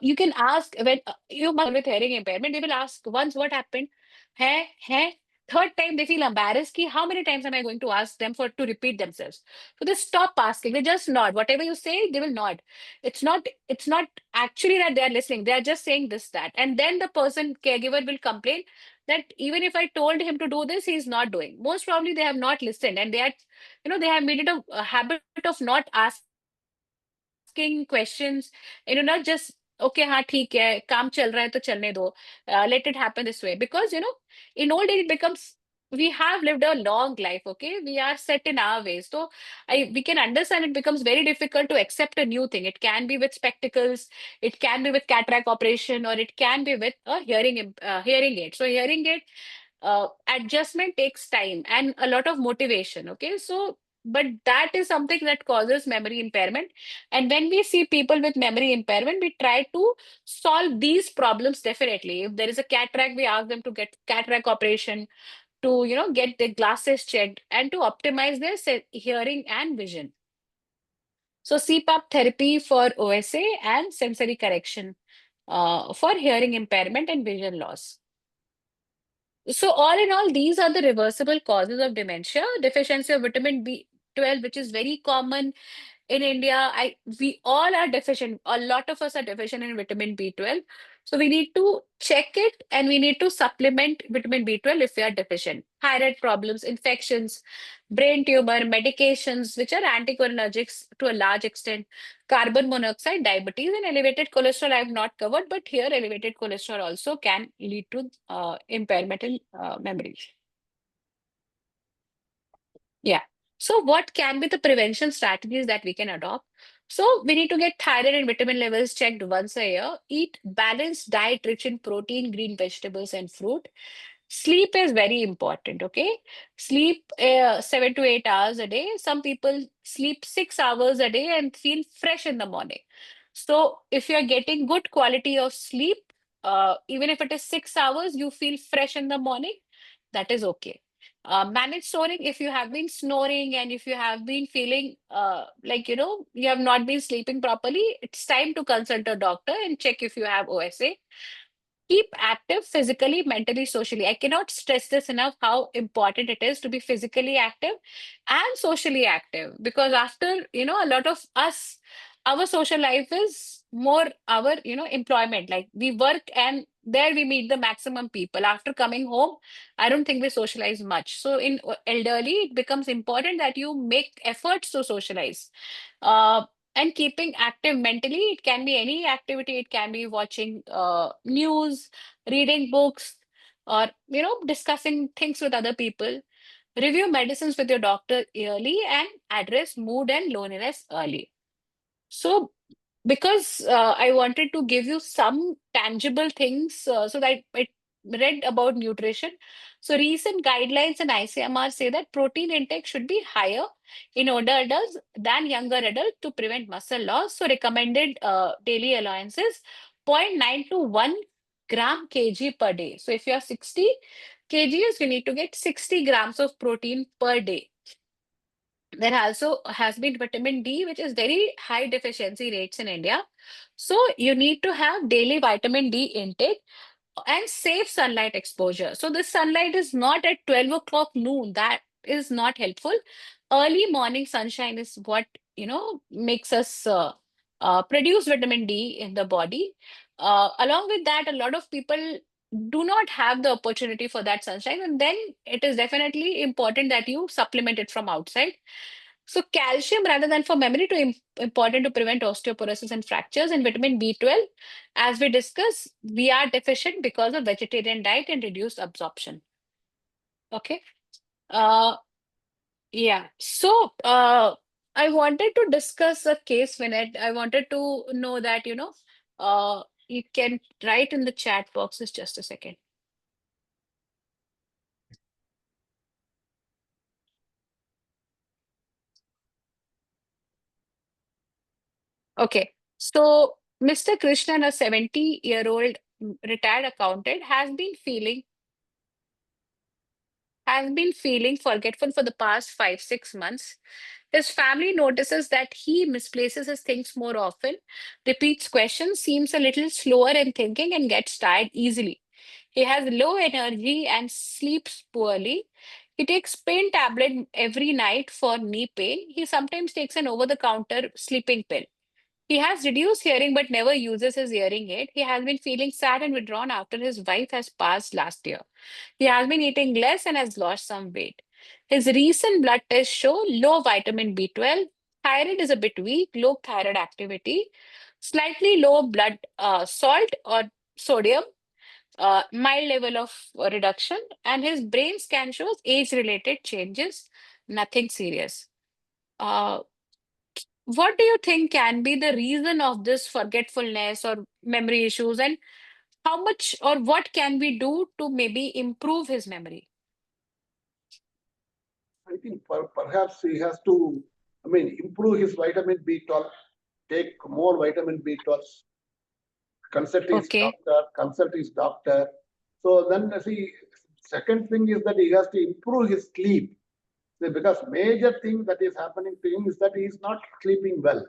you can ask when you must with hearing impairment, they will ask once what happened. Hai. Third time they feel embarrassed. Ki, how many times am I going to ask them for to repeat themselves? So they stop asking. They just nod. Whatever you say, they will nod. It's not actually that they are listening. They are just saying this, that. And then the person caregiver will complain. that even if I told him to do this, he's not doing. Most probably they have not listened, and they have made it a habit of not asking questions, not just okay, हाँ ठीक है, काम चल रहा है तो चलने दो, let it happen this way. Because in old age it becomes, we have lived a long life, okay? We are set in our ways. So we can understand it becomes very difficult to accept a new thing. It can be with spectacles, it can be with cataract operation, or it can be with a hearing aid. So hearing aid adjustment takes time and a lot of motivation. Okay, so but that is something that causes memory impairment. And when we see people with memory impairment, we try to solve these problems definitely. If there is a cataract, we ask them to get cataract operation, to get their glasses checked, and to optimize their hearing and vision. So CPAP therapy for OSA and sensory correction for hearing impairment and vision loss. So all in all, these are the reversible causes of dementia. Deficiency of vitamin B12, which is very common in India. We all are deficient. A lot of us are deficient in vitamin B12. So we need to check it, and we need to supplement vitamin B12 if we are deficient. Thyroid problems, infections, brain tumor, medications, which are anticholinergics to a large extent, carbon monoxide, diabetes, and elevated cholesterol I have not covered, but here elevated cholesterol also can lead to impairment in memory. Yeah. So what can be the prevention strategies that we can adopt? So we need to get thyroid and vitamin levels checked once a year. Eat balanced diet rich in protein, green vegetables, and fruit. Sleep is very important, okay? Sleep 7 to 8 hours a day. Some people sleep 6 hours a day and feel fresh in the morning. So if you're getting good quality of sleep, even if it is 6 hours, you feel fresh in the morning, that is okay. Manage snoring. If you have been snoring and if you have been feeling like you have not been sleeping properly, it's time to consult a doctor and check if you have OSA. Keep active physically, mentally, socially. I cannot stress this enough how important it is to be physically active and socially active, because after a lot of us, our social life is more our employment. Like we work and there we meet the maximum people. After coming home, I don't think we socialize much. So in elderly, it becomes important that you make efforts to socialize. Uh, and keeping active mentally, it can be any activity. It can be watching news, reading books, or discussing things with other people. Review medicines with your doctor yearly and address mood and loneliness early. So, because I wanted to give you some tangible things, so that I read about nutrition. So, recent guidelines and ICMR say that protein intake should be higher in older adults than younger adults to prevent muscle loss. So, recommended daily allowances 0.9 to 1 gram kg per day. So, if you are 60 kgs, you need to get 60 grams of protein per day. There also has been vitamin D, which is very high deficiency rates in India. So you need to have daily vitamin D intake and safe sunlight exposure. So the sunlight is not at 12 o'clock noon. That is not helpful. Early morning sunshine is what makes us produce vitamin D in the body. Along with that, a lot of people do not have the opportunity for that sunshine, and then it is definitely important that you supplement it from outside. So calcium rather than for memory to important to prevent osteoporosis and fractures, and vitamin B12, as we discussed, we are deficient because of vegetarian diet and reduced absorption. Okay. Uh, yeah. So I wanted to discuss a case, Vinay. I wanted to know that, you can write in the chat boxes just a second. Okay. So Mr. Krishnan, a 70-year-old retired accountant, has been feeling forgetful for the past 5, 6 months. His family notices that he misplaces his things more often, repeats questions, seems a little slower in thinking, and gets tired easily. He has low energy and sleeps poorly. He takes pain tablet every night for knee pain. He sometimes takes an over-the-counter sleeping pill. He has reduced hearing but never uses his hearing aid. He has been feeling sad and withdrawn after his wife has passed last year. He has been eating less and has lost some weight. His recent blood tests show low vitamin B12. Thyroid is a bit weak, low thyroid activity, slightly low blood salt or sodium, mild level of reduction, and his brain scan shows age-related changes, nothing serious. Uh, what do you think can be the reason of this forgetfulness or memory issues, and how much or what can we do to maybe improve his memory? I think perhaps he has to, improve his vitamin B12, take more vitamin B12, Okay. consult his doctor. So then see, second thing is that he has to improve his sleep. See, because major thing that is happening to him is that he is not sleeping well.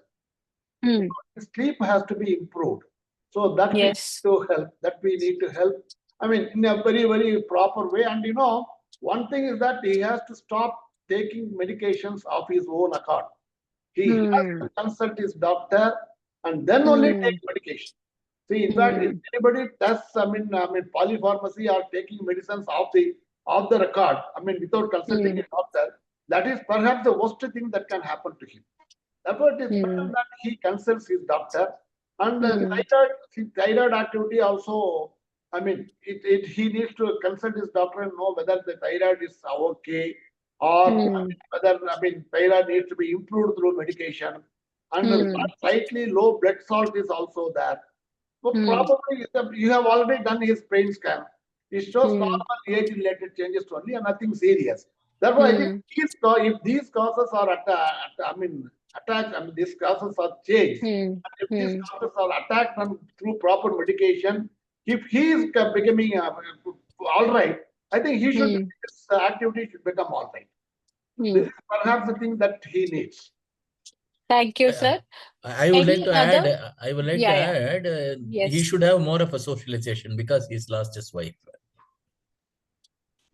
Hmm. His sleep has to be improved. So that we need Yes. to help. That we need to help. In a very, very proper way. And one thing is that he has to stop taking medications of his own accord. He has Hmm. to consult his doctor and then only take Hmm. medication. See, in fact, if Hmm. anybody tests, polypharmacy or taking medicines off the record, without consulting Hmm. a doctor, that is perhaps the worst thing that can happen to him. Therefore, it is better Hmm. that he consults his doctor. And Hmm. thyroid activity also, he needs to consult his doctor and know whether the thyroid is okay, or Hmm. whether, thyroid needs to be improved through medication. And Hmm. slightly low blood salt is also there. So Hmm. probably you have already done his brain scan. It shows Hmm. normal age-related changes only and nothing serious. Therefore, I think Hmm. if these causes are attached, these causes are changed, Hmm. and if these Hmm. causes are attacked and through proper medication, if he is becoming all right, I think Hmm. his activity should become all right. This Hmm. is perhaps the thing that he needs. Thank you, I, sir. I would like Any to other? add, Yeah, yeah. he Yes. should have more of a socialization because he's lost his wife.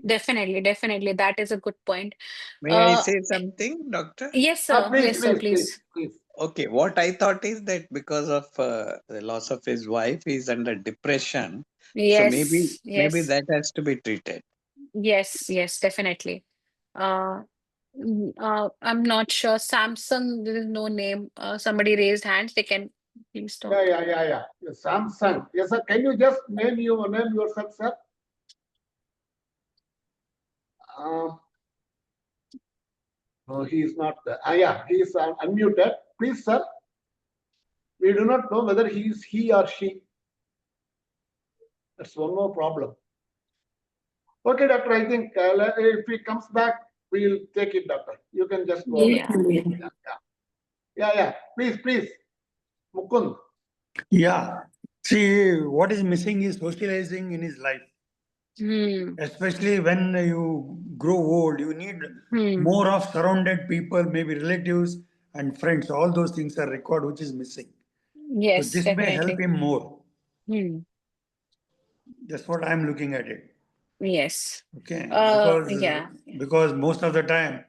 Definitely, definitely. That is a good point. May I Uh, say something, doctor? yes, sir. Please, Yes, sir, please, please, please. please. Okay, what I thought is that because of the loss of his wife, he's under depression. So Yes, maybe yes, that has to be treated. yes, yes, definitely. Uh, I'm not sure. Samsung, there is no name. Somebody raised hands. They can please Yeah, talk. yeah, yeah, yeah. Yes, Samsung. Yes, sir. Can you just name yourself, sir? Um, no, he is not there. Yeah, he is unmuted. Please, sir. We do not know whether he or she. That's one more problem. Okay, doctor. I think if he comes back, we'll take it, doctor. You can just go ahead. Yeah. Yeah, yeah, yeah, yeah. Please, please, Mukund. Yeah. See, what is missing is socializing in his life. Hmm. Especially when you grow old, you need Hmm. more of surrounded people, maybe relatives and friends. All those things are required, which is missing. So Yes, this may help definitely. him more. Hmm. That's what I'm looking at it. Yes. Okay, Yeah. because most of the time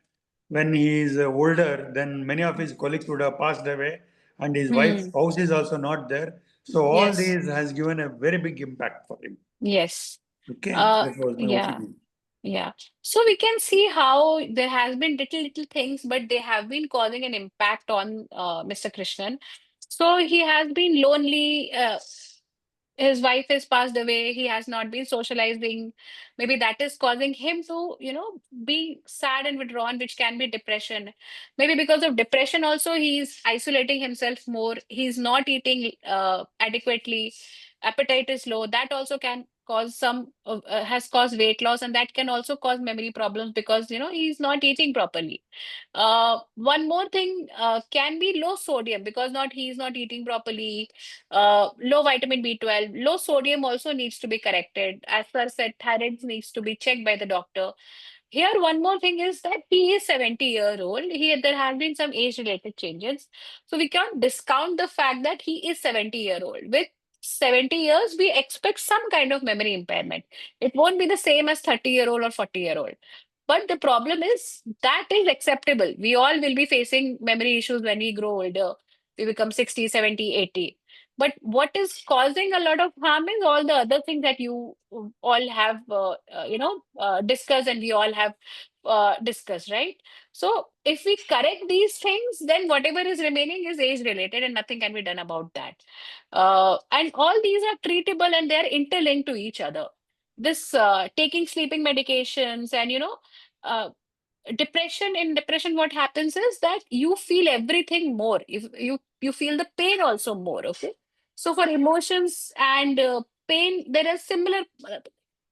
when he is older, then many of his colleagues would have passed away, and his wife's Hmm. spouse is also not there. So all Yes. these has given a very big impact for him. Yes. Okay, that was my Yeah. opinion. Yeah. So we can see how there has been little things, but they have been causing an impact on Mr. Krishnan. So he has been lonely. His wife has passed away. He has not been socializing. Maybe that is causing him to, be sad and withdrawn, which can be depression. Maybe because of depression, also, he's isolating himself more. He's not eating adequately. Appetite is low. That also can cause has caused weight loss, and that can also cause memory problems because, he's not eating properly. One more thing can be low sodium because not he's not eating properly, low vitamin B12, low sodium also needs to be corrected. As sir said, thyroid needs to be checked by the doctor. Here, one more thing is that he is 70-year-old. There have been some age-related changes. So we can't discount the fact that he is 70-year-old. With 70 years, we expect some kind of memory impairment. It won't be the same as 30-year-old or 40-year-old. But the problem is that is acceptable. We all will be facing memory issues when we grow older. we become 60, 70, 80. But what is causing a lot of harm is all the other things that you all have, discussed, and we all have discussed, right? So if we correct these things, then whatever is remaining is age related and nothing can be done about that. And all these are treatable and they're interlinked to each other. This taking sleeping medications and, uh, in depression what happens is that you feel everything more. If you feel the pain also more. Okay, so for emotions and pain there are similar,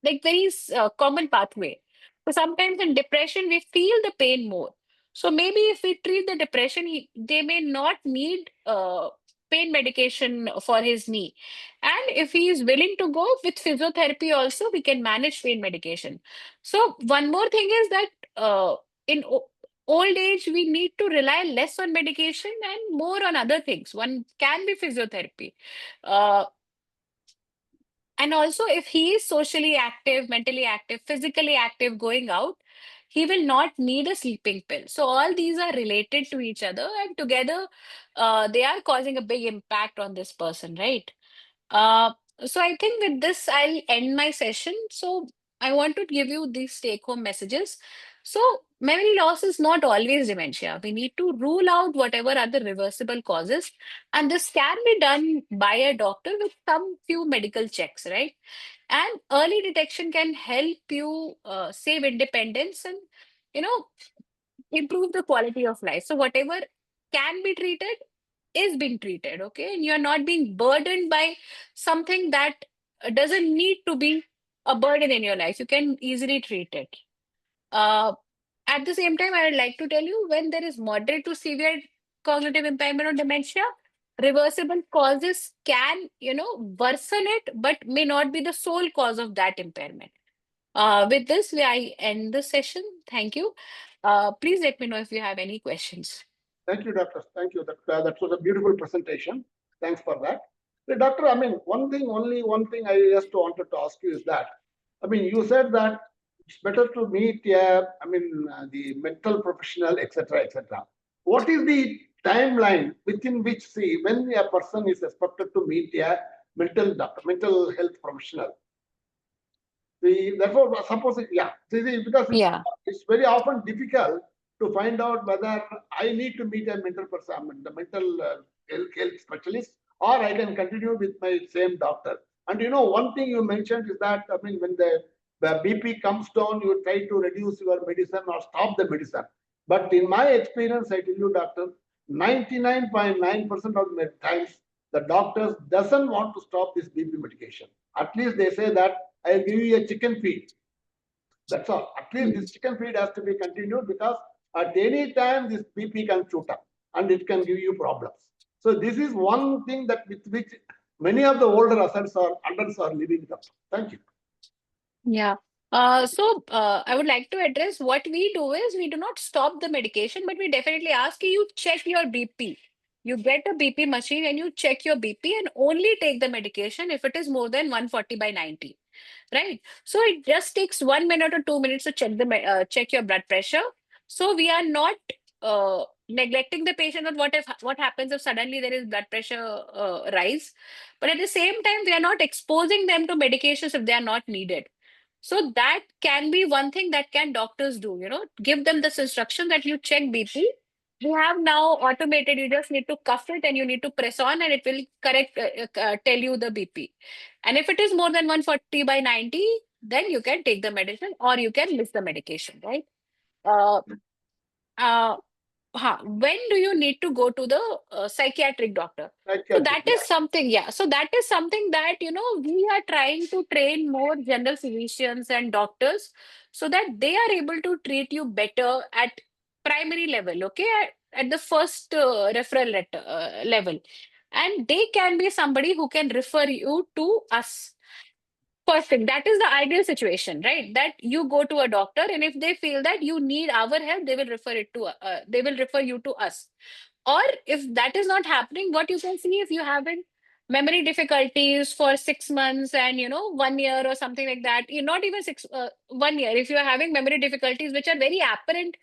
like very common pathway. So sometimes in depression we feel the pain more. So maybe if we treat the depression, they may not need pain medication for his knee, and if he is willing to go with physiotherapy also, we can manage pain medication. So one more thing is that in old age, we need to rely less on medication and more on other things. One can be physiotherapy. Uh, and also, if he is socially active, mentally active, physically active, going out, he will not need a sleeping pill. So, all these are related to each other, and together, they are causing a big impact on this person, right? Uh, so I think with this, I'll end my session. So I want to give you these take-home messages. So memory loss is not always dementia. We need to rule out whatever are the reversible causes, and this can be done by a doctor with some few medical checks, right? And early detection can help you save independence and, you know, improve the quality of life. So whatever can be treated is being treated, okay? And you're not being burdened by something that doesn't need to be a burden in your life. You can easily treat it. Uh, at the same time, I would like to tell you, when there is moderate to severe cognitive impairment or dementia, reversible causes can, worsen it, but may not be the sole cause of that impairment. With this, I end the session. Thank you. Please let me know if you have any questions. Thank you, doctor. Thank you. That was a beautiful presentation. Thanks for that. Doctor, I mean, only one thing I just wanted to ask you is that, I mean, you said that it's better to meet, the mental professional, etc., etc. What is the timeline within which, see, when a person is expected to meet a mental doctor, mental health professional? Therefore, suppose, because Yeah. it's very often difficult to find out whether I need to meet a mental person, the mental health specialist, or I can continue with my same doctor. And one thing you mentioned is that, I mean, when the BP comes down, you try to reduce your medicine or stop the medicine. But in my experience, I tell you, doctor, 99.9% of the times, the doctors doesn't want to stop this BP medication. At least they say that I'll give you a chicken feed. That's all. At least this chicken feed has to be continued, because at any time this BP can shoot up and it can give you problems. So this is one thing that with which many of the older adults are living with. Thank you. Yeah. So I would like to address what we do is we do not stop the medication, but we definitely ask you check your BP. You get a BP machine and you check your BP and only take the medication if it is more than 140/90. Right. So it just takes 1 minute or 2 minutes to check your blood pressure. So we are not neglecting the patient. Or what happens if suddenly there is blood pressure rise, but at the same time we are not exposing them to medications if they are not needed. So that can be one thing that can doctors do. Give them this instruction that you check BP. We have now automated. You just need to cuff it and you need to press on, and it will tell you the BP. And if it is more than 140/90, then you can take the medicine or you can miss the medication, right? Uh, uh, when do you need to go to the psychiatric doctor? So that is something, yeah. So that is something that, we are trying to train more general physicians and doctors so that they are able to treat you better at primary level, okay? At the first referral level. And they can be somebody who can refer you to us. Perfect. That is the ideal situation, right? That you go to a doctor, and if they feel that you need our help, they will refer you to us. Or if that is not happening, what you can see, if you having memory difficulties for 6 months and 1 year or something like that, you're not even 1 year. If you are having memory difficulties which are very apparent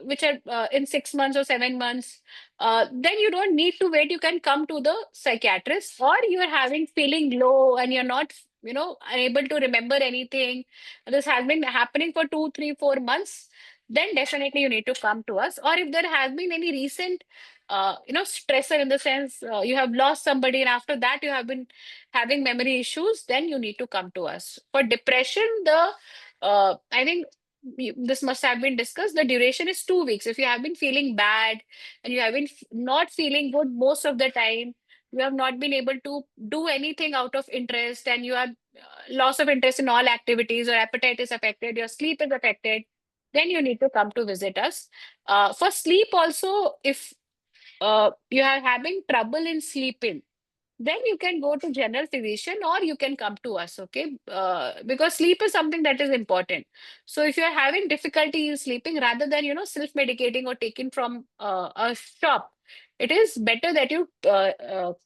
which are in 6 months or 7 months, then you don't need to wait. You can come to the psychiatrist, or you're having feeling low and you're not, unable to remember anything. This has been happening for 2, 3, 4 months. Then definitely you need to come to us. Or if there has been any recent, stressor, in the sense you have lost somebody and after that you have been having memory issues, then you need to come to us. For depression, I think this must have been discussed. The duration is 2 weeks. If you have been feeling bad and you have been not feeling good most of the time, you have not been able to do anything out of interest, and you have loss of interest in all activities, or appetite is affected, your sleep is affected, then you need to come to visit us. For sleep also, if you are having trouble in sleeping, then you can go to general physician or you can come to us, okay? Because sleep is something that is important. So if you are having difficulty in sleeping, rather than self-medicating or taking from a shop, it is better that you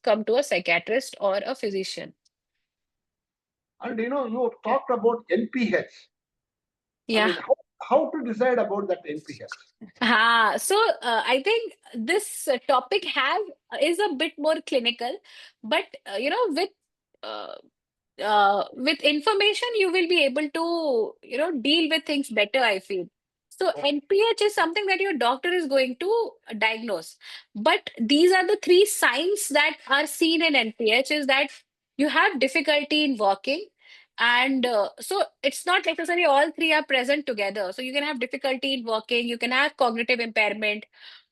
come to a psychiatrist or a physician. And you talked about NPH. I Yeah. mean, how to decide about that NPH? So I think this topic is a bit more clinical, but uh, with information you will be able to deal with things better, I feel. So NPH is something that your doctor is going to diagnose, but these are the three signs that are seen in NPH: is that you have difficulty in walking, and so it's not necessarily all three are present together. So you can have difficulty in walking, you can have cognitive impairment,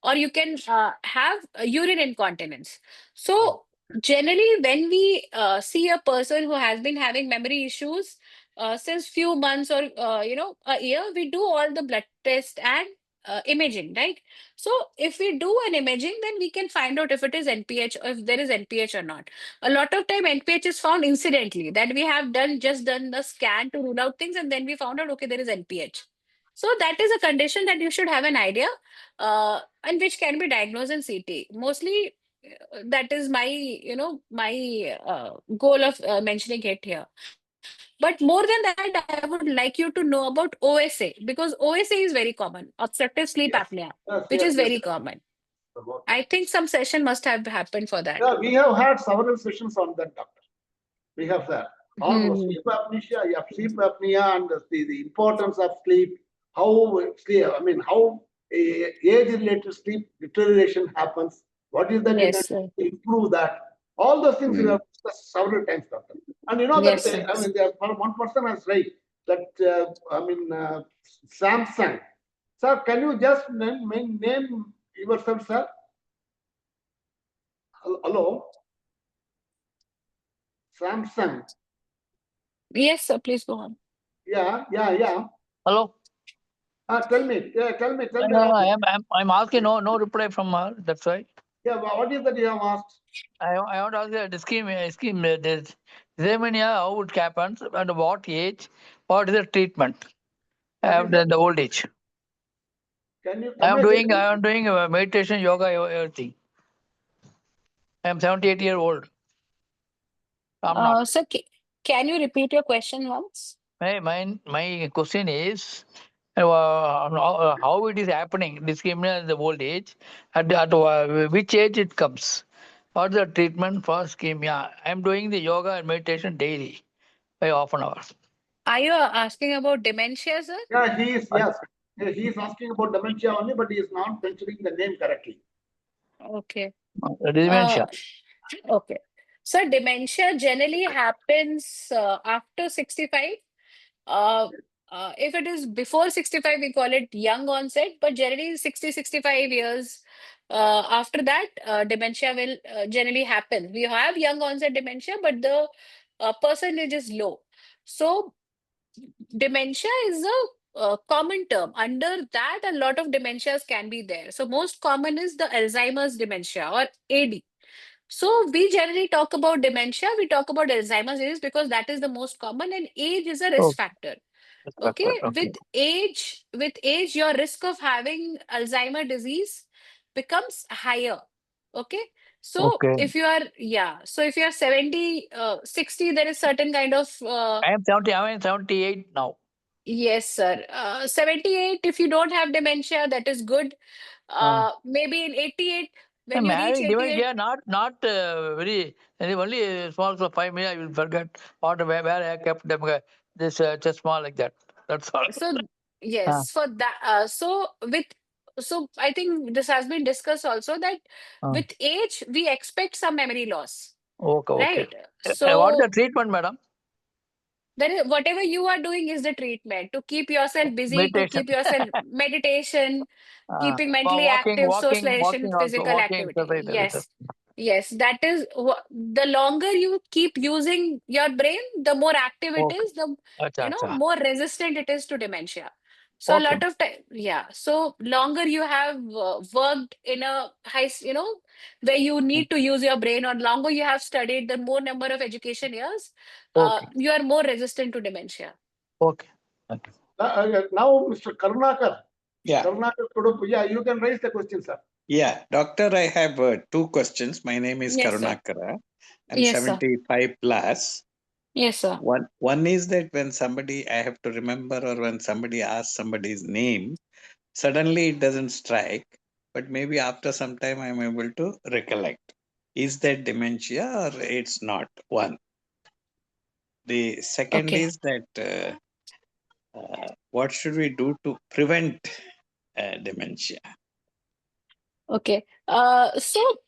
or you can have urine incontinence. So generally, when we see a person who has been having memory issues since few months, or a year, we do all the blood test and imaging, right? So if we do an imaging, then we can find out if it is NPH, or if there is NPH or not. A lot of time NPH is found incidentally, that we have just done the scan to rule out things, and then we found out, okay, there is NPH. So that is a condition that you should have an idea, and which can be diagnosed in CT. Mostly, that is my goal of mentioning it here. But more than that, I would like you to know about OSA, because OSA is very common, obstructive sleep Yes, apnea, yes, which yes, is yes. very common. Okay. I think some session must have happened for that. Yeah, we have had several sessions on that, doctor. We have that. On Hmm. sleep apnea, sleep apnea, and the importance of sleep, how sleep, I mean, how age-related sleep deterioration happens, what is that you can Yes, sir. improve that. All those things we Hmm. have discussed several times, doctor. And you know that, Yes, sir. I mean, one person has raised that, Samsung. Sir, can you just name yourself, sir? Hello? Samsung. Yes, sir. Please go on. Yeah. Hello. Tell me, tell me No, about it. I'm asking no reply from her. That's why. Yeah, what is that you have asked? I want to ask the scheme. This Zemania, how it happens, and what age, what is the treatment What is after that? the old age. Can you I come am again? doing meditation, yoga, everything. I am 78 years old. I'm not. Sir, can you repeat your question once? My question is how it is happening, discrimination in the old age, at which age it comes. What's the treatment for ischemia? I'm doing the yoga and meditation daily by half an hour. Are you asking about dementia, sir? Yeah, he is, Uh, yes. He is asking about dementia only, but he is not mentioning the name correctly. Okay. Dementia. Okay. So dementia generally happens after 65. Uh, if it is before 65, we call it young onset, but generally 60, 65 years after that, dementia will generally happen. We have young onset dementia, but the percentage is low. So dementia is a common term. Under that, a lot of dementias can be there. So most common is the Alzheimer's dementia, or AD. So we generally talk about dementia, we talk about Alzheimer's disease, because that is the most common, and age is a risk Oh, factor. that's Okay, backward. Okay. with age, your risk of having Alzheimer disease becomes higher. Okay, so Okay. if you are, yeah, so if you are 70, 60, there is certain kind of I am 78 now. Yes, sir. 78, if you don't have dementia, that is good. Maybe in 88, when you reach Having 88, dementia, not very, only small, so 5 minutes I will forget where I kept them, this just small like that. That's all. so Ah, yes, for that, so I think this has been discussed also that ah. with age, we expect some memory loss, Okay, okay. right? What the So treatment, madam? that is whatever you are doing is the treatment to keep yourself busy, to Meditation. keep yourself meditation, keeping mentally Walking, active, socialization, also, physical walking activity. exercise, everything. Yes, yes, that is the longer you keep using your brain, the more active it Okay. is, the Acha, acha. more resistant it is to dementia. So a Okay. lot of time, yeah. So longer you have worked in a high, where you need to use your brain, or longer you have studied, the more number of education years, Okay. you are more resistant to dementia. Okay. Okay. Now, Mr. Karunakar, Yeah, Kudupu, yeah, you can raise the question, sir. yeah. Doctor, I have two questions. My name is Yes, sir. Karunakara. I'm Yes, sir. 75 plus. Yes, sir. One is that when somebody I have to remember, or when somebody asks somebody's name, suddenly it doesn't strike, but maybe after some time I'm able to recollect. Is that dementia or it's not? One. The second Okay. is that what should we do to prevent dementia? Okay. So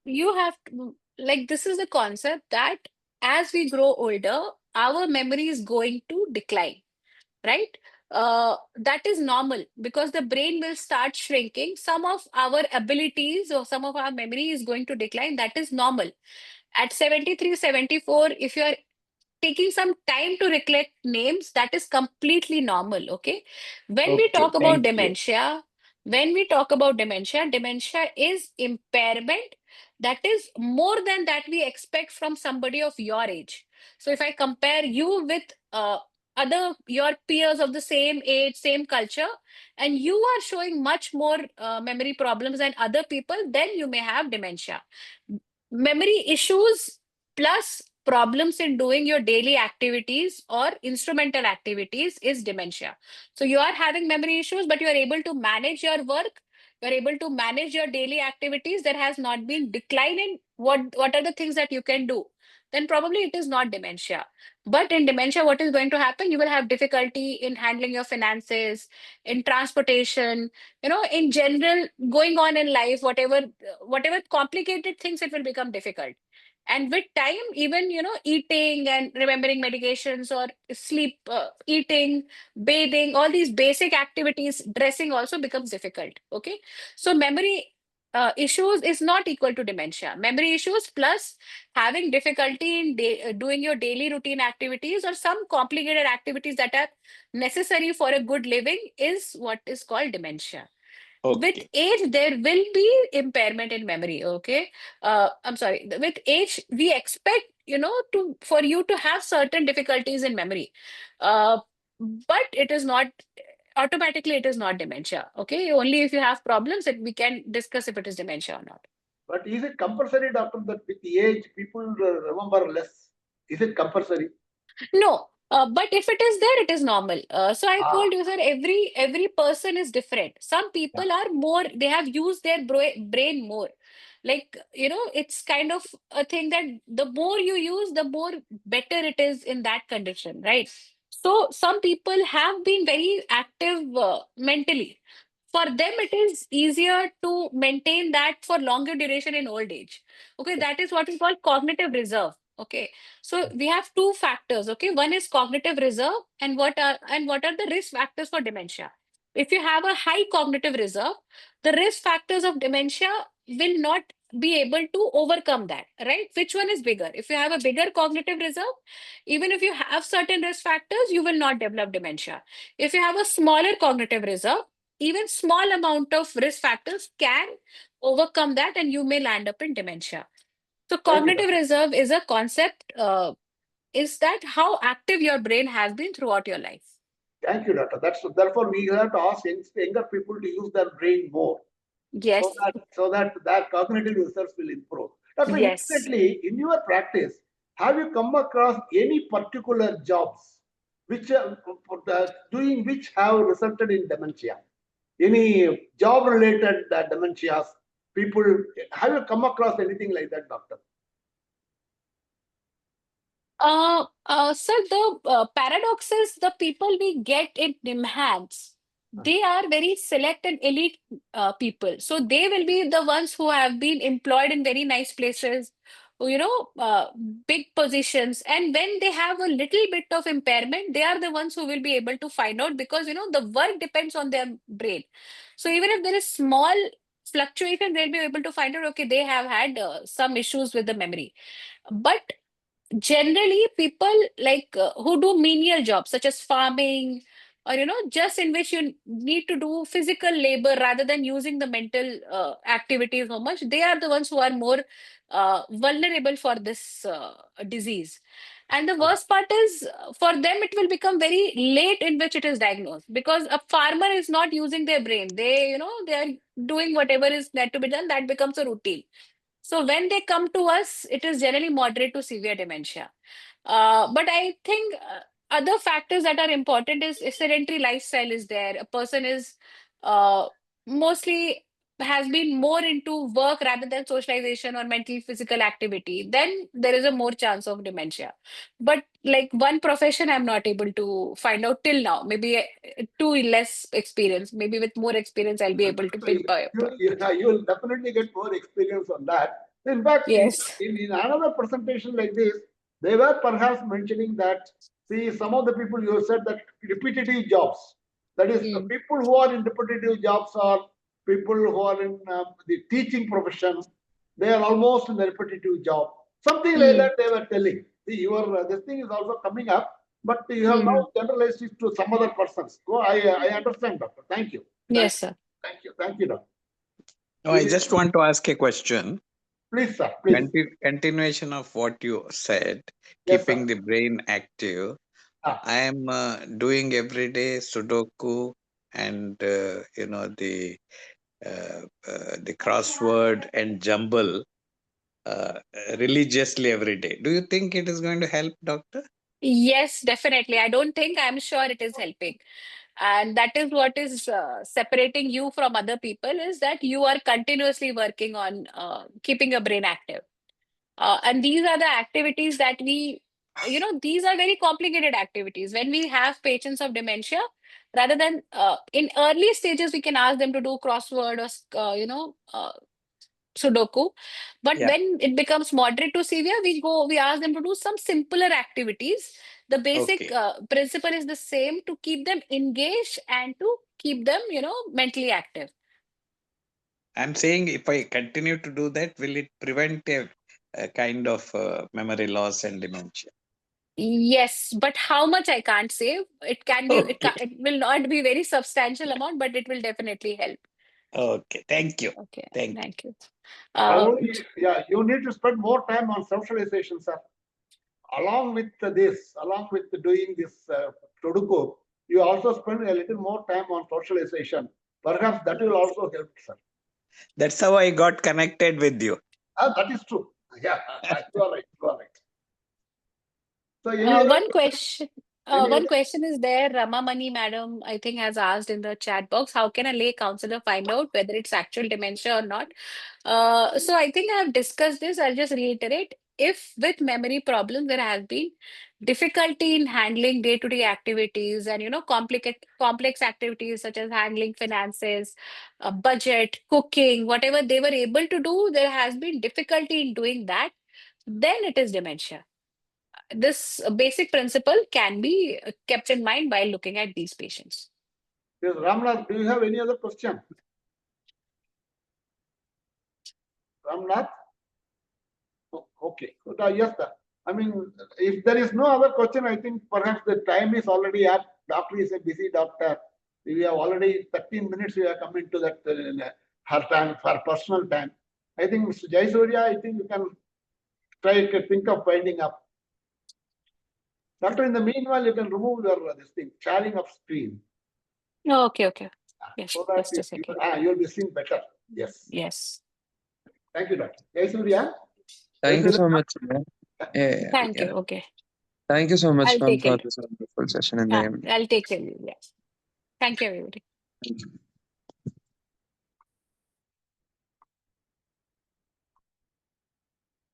you have to, like, this is the concept that as we grow older, our memory is going to decline, right? That is normal because the brain will start shrinking. Some of our abilities or some of our memory is going to decline. That is normal. At 73, 74, if you're taking some time to recollect names, that is completely normal. Okay. When we Okay, talk about thank you. dementia, when we talk about dementia, dementia is impairment that is more than that we expect from somebody of your age. So if I compare you with other your peers of the same age, same culture, and you are showing much more memory problems than other people, then you may have dementia. Memory issues plus problems in doing your daily activities or instrumental activities is dementia. So you are having memory issues, but you are able to manage your work, you are able to manage your daily activities. There has not been decline in what are the things that you can do, then probably it is not dementia. But in dementia, what is going to happen? You will have difficulty in handling your finances, in transportation, in general, going on in life, whatever complicated things, it will become difficult. And with time, even eating and remembering medications, or sleep, eating, bathing, all these basic activities, dressing also becomes difficult. Okay. So memory issues is not equal to dementia. Memory issues plus having difficulty in doing your daily routine activities or some complicated activities that are necessary for a good living is what is called dementia. With Okay, age, there will be impairment in memory. Okay. I'm sorry, with age we expect to for you to have certain difficulties in memory, uh, but it is not automatically, it is not dementia. Okay, only if you have problems that we can discuss if it is dementia or not. But is it compulsory, doctor, that with age people remember less? Is it compulsory? No, but if it is there, it is normal. So I Ah, told you, sir, every person is different. Some yeah. people are more, they have used their brain more. Like, it's kind of a thing that the more you use, the more better it is in that condition, right? So some people have been very active mentally. For them, it is easier to maintain that for longer duration in old age. Okay, that is what we call cognitive reserve. Okay, so we have two factors. Okay, one is cognitive reserve, and what are the risk factors for dementia? If you have a high cognitive reserve, the risk factors of dementia will not be able to overcome that, right? Which one is bigger? If you have a bigger cognitive reserve, even if you have certain risk factors, you will not develop dementia. If you have a smaller cognitive reserve, even small amount of risk factors can overcome that, and you may land up in dementia. So Thank you, cognitive doctor. reserve is a concept, is that how active your brain has been throughout your life. Thank you, doctor. That's therefore we have to ask younger people to use their brain more, so Yes, that their cognitive reserves will improve. Doctor, yes. incidentally, in your practice, have you come across any particular jobs which doing which have resulted in dementia? Any job-related dementias? People, have you come across anything like that, doctor? Sir, the paradox is the people we get in NIMHANS, they are very select and elite people. So they will be the ones who have been employed in very nice places, big positions. And when they have a little bit of impairment, they are the ones who will be able to find out because, the work depends on their brain. So even if there is small fluctuation, they'll be able to find out, okay, they have had some issues with the memory. But generally people like who do menial jobs such as farming or just in which you need to do physical labor rather than using the mental activities so much, they are the ones who are more vulnerable for this disease. And the worst part is for them it will become very late in which it is diagnosed, because a farmer is not using their brain. They are doing whatever is need to be done, that becomes a routine. So when they come to us, it is generally moderate to severe dementia. But I think other factors that are important is a sedentary lifestyle is there. A person is uh, mostly has been more into work rather than socialization or mental physical activity. Then there is a more chance of dementia. But like one profession, I'm not able to find out till now. Maybe too less experience. Maybe with more experience, I'll be able to So pinpoint. you will definitely get more experience on that. In fact, Yes. in another presentation like this, they were perhaps mentioning that, see, some of the people you said that repetitive jobs, that is, the Mm. people who are in repetitive jobs are people who are in the teaching profession. They are almost in the repetitive job. Something like that they were telling. See, your this thing is also coming up, but you have now generalized it to some other persons. So I understand, doctor. Thank you. Yes, sir. Thank you, doctor. No, I just want to ask a question. Please, sir, please. Continuation of what you said, Yes, keeping sir. the brain active. Ah. I am doing every day Sudoku and the crossword and jumble religiously every day. Do you think it is going to help, doctor? Yes, definitely. I'm sure it is helping. And that is what is separating you from other people, is that you are continuously working on keeping your brain active. And these are the activities that these are very complicated activities. When we have patients of dementia, rather than in early stages, we can ask them to do crossword or, Sudoku. But Yeah. when it becomes moderate to severe, we ask them to do some simpler activities. The basic Okay. principle is the same, to keep them engaged and to keep them, mentally active. I'm saying if I continue to do that, will it prevent a kind of memory loss and dementia? Yes, but how much I can't say. It can be, Okay. it will not be very substantial amount, but it will definitely help. Okay. Thank you. Okay, Thank you. thank you. Uh, Yeah, you need to spend more time on socialization, sir. Along with doing this Sudoku, you also spend a little more time on socialization. Perhaps that will also help, sir. That's how I got connected with you. That is true. Yeah, you are right. You are right. So any other one question. any One other question is there. Ramamani madam, I think, has asked in the chat box, how can a lay counselor find out whether it's actual dementia or not? So I think I have discussed this. I'll just reiterate. If with memory problems there has been difficulty in handling day-to-day activities and complex activities such as handling finances, budget, cooking, whatever they were able to do, there has been difficulty in doing that, then it is dementia. This basic principle can be kept in mind while looking at these patients. Yes, Ramnath, do you have any other question? Ramnath? Okay. Yes, sir. I mean, if there is no other question, I think perhaps the time is already up. Doctor is a busy doctor. We have already 13 minutes. We are coming to that her time, her personal time. I think Mr. Jaisurya, I think you can try to think of winding up. Doctor, in the meanwhile, you can remove your this thing, sharing of screen. Okay. Yes, So that just a second. you'll be seen better. Yes. Yes. Thank you, Doctor. Jaisurya. Thank you so much. Yeah, Thank yeah. you. Okay. Thank you so much, I'll ma'am, take for it. this wonderful session in the evening. I'll take care of you. Yeah. Thank you, everybody. Thank you.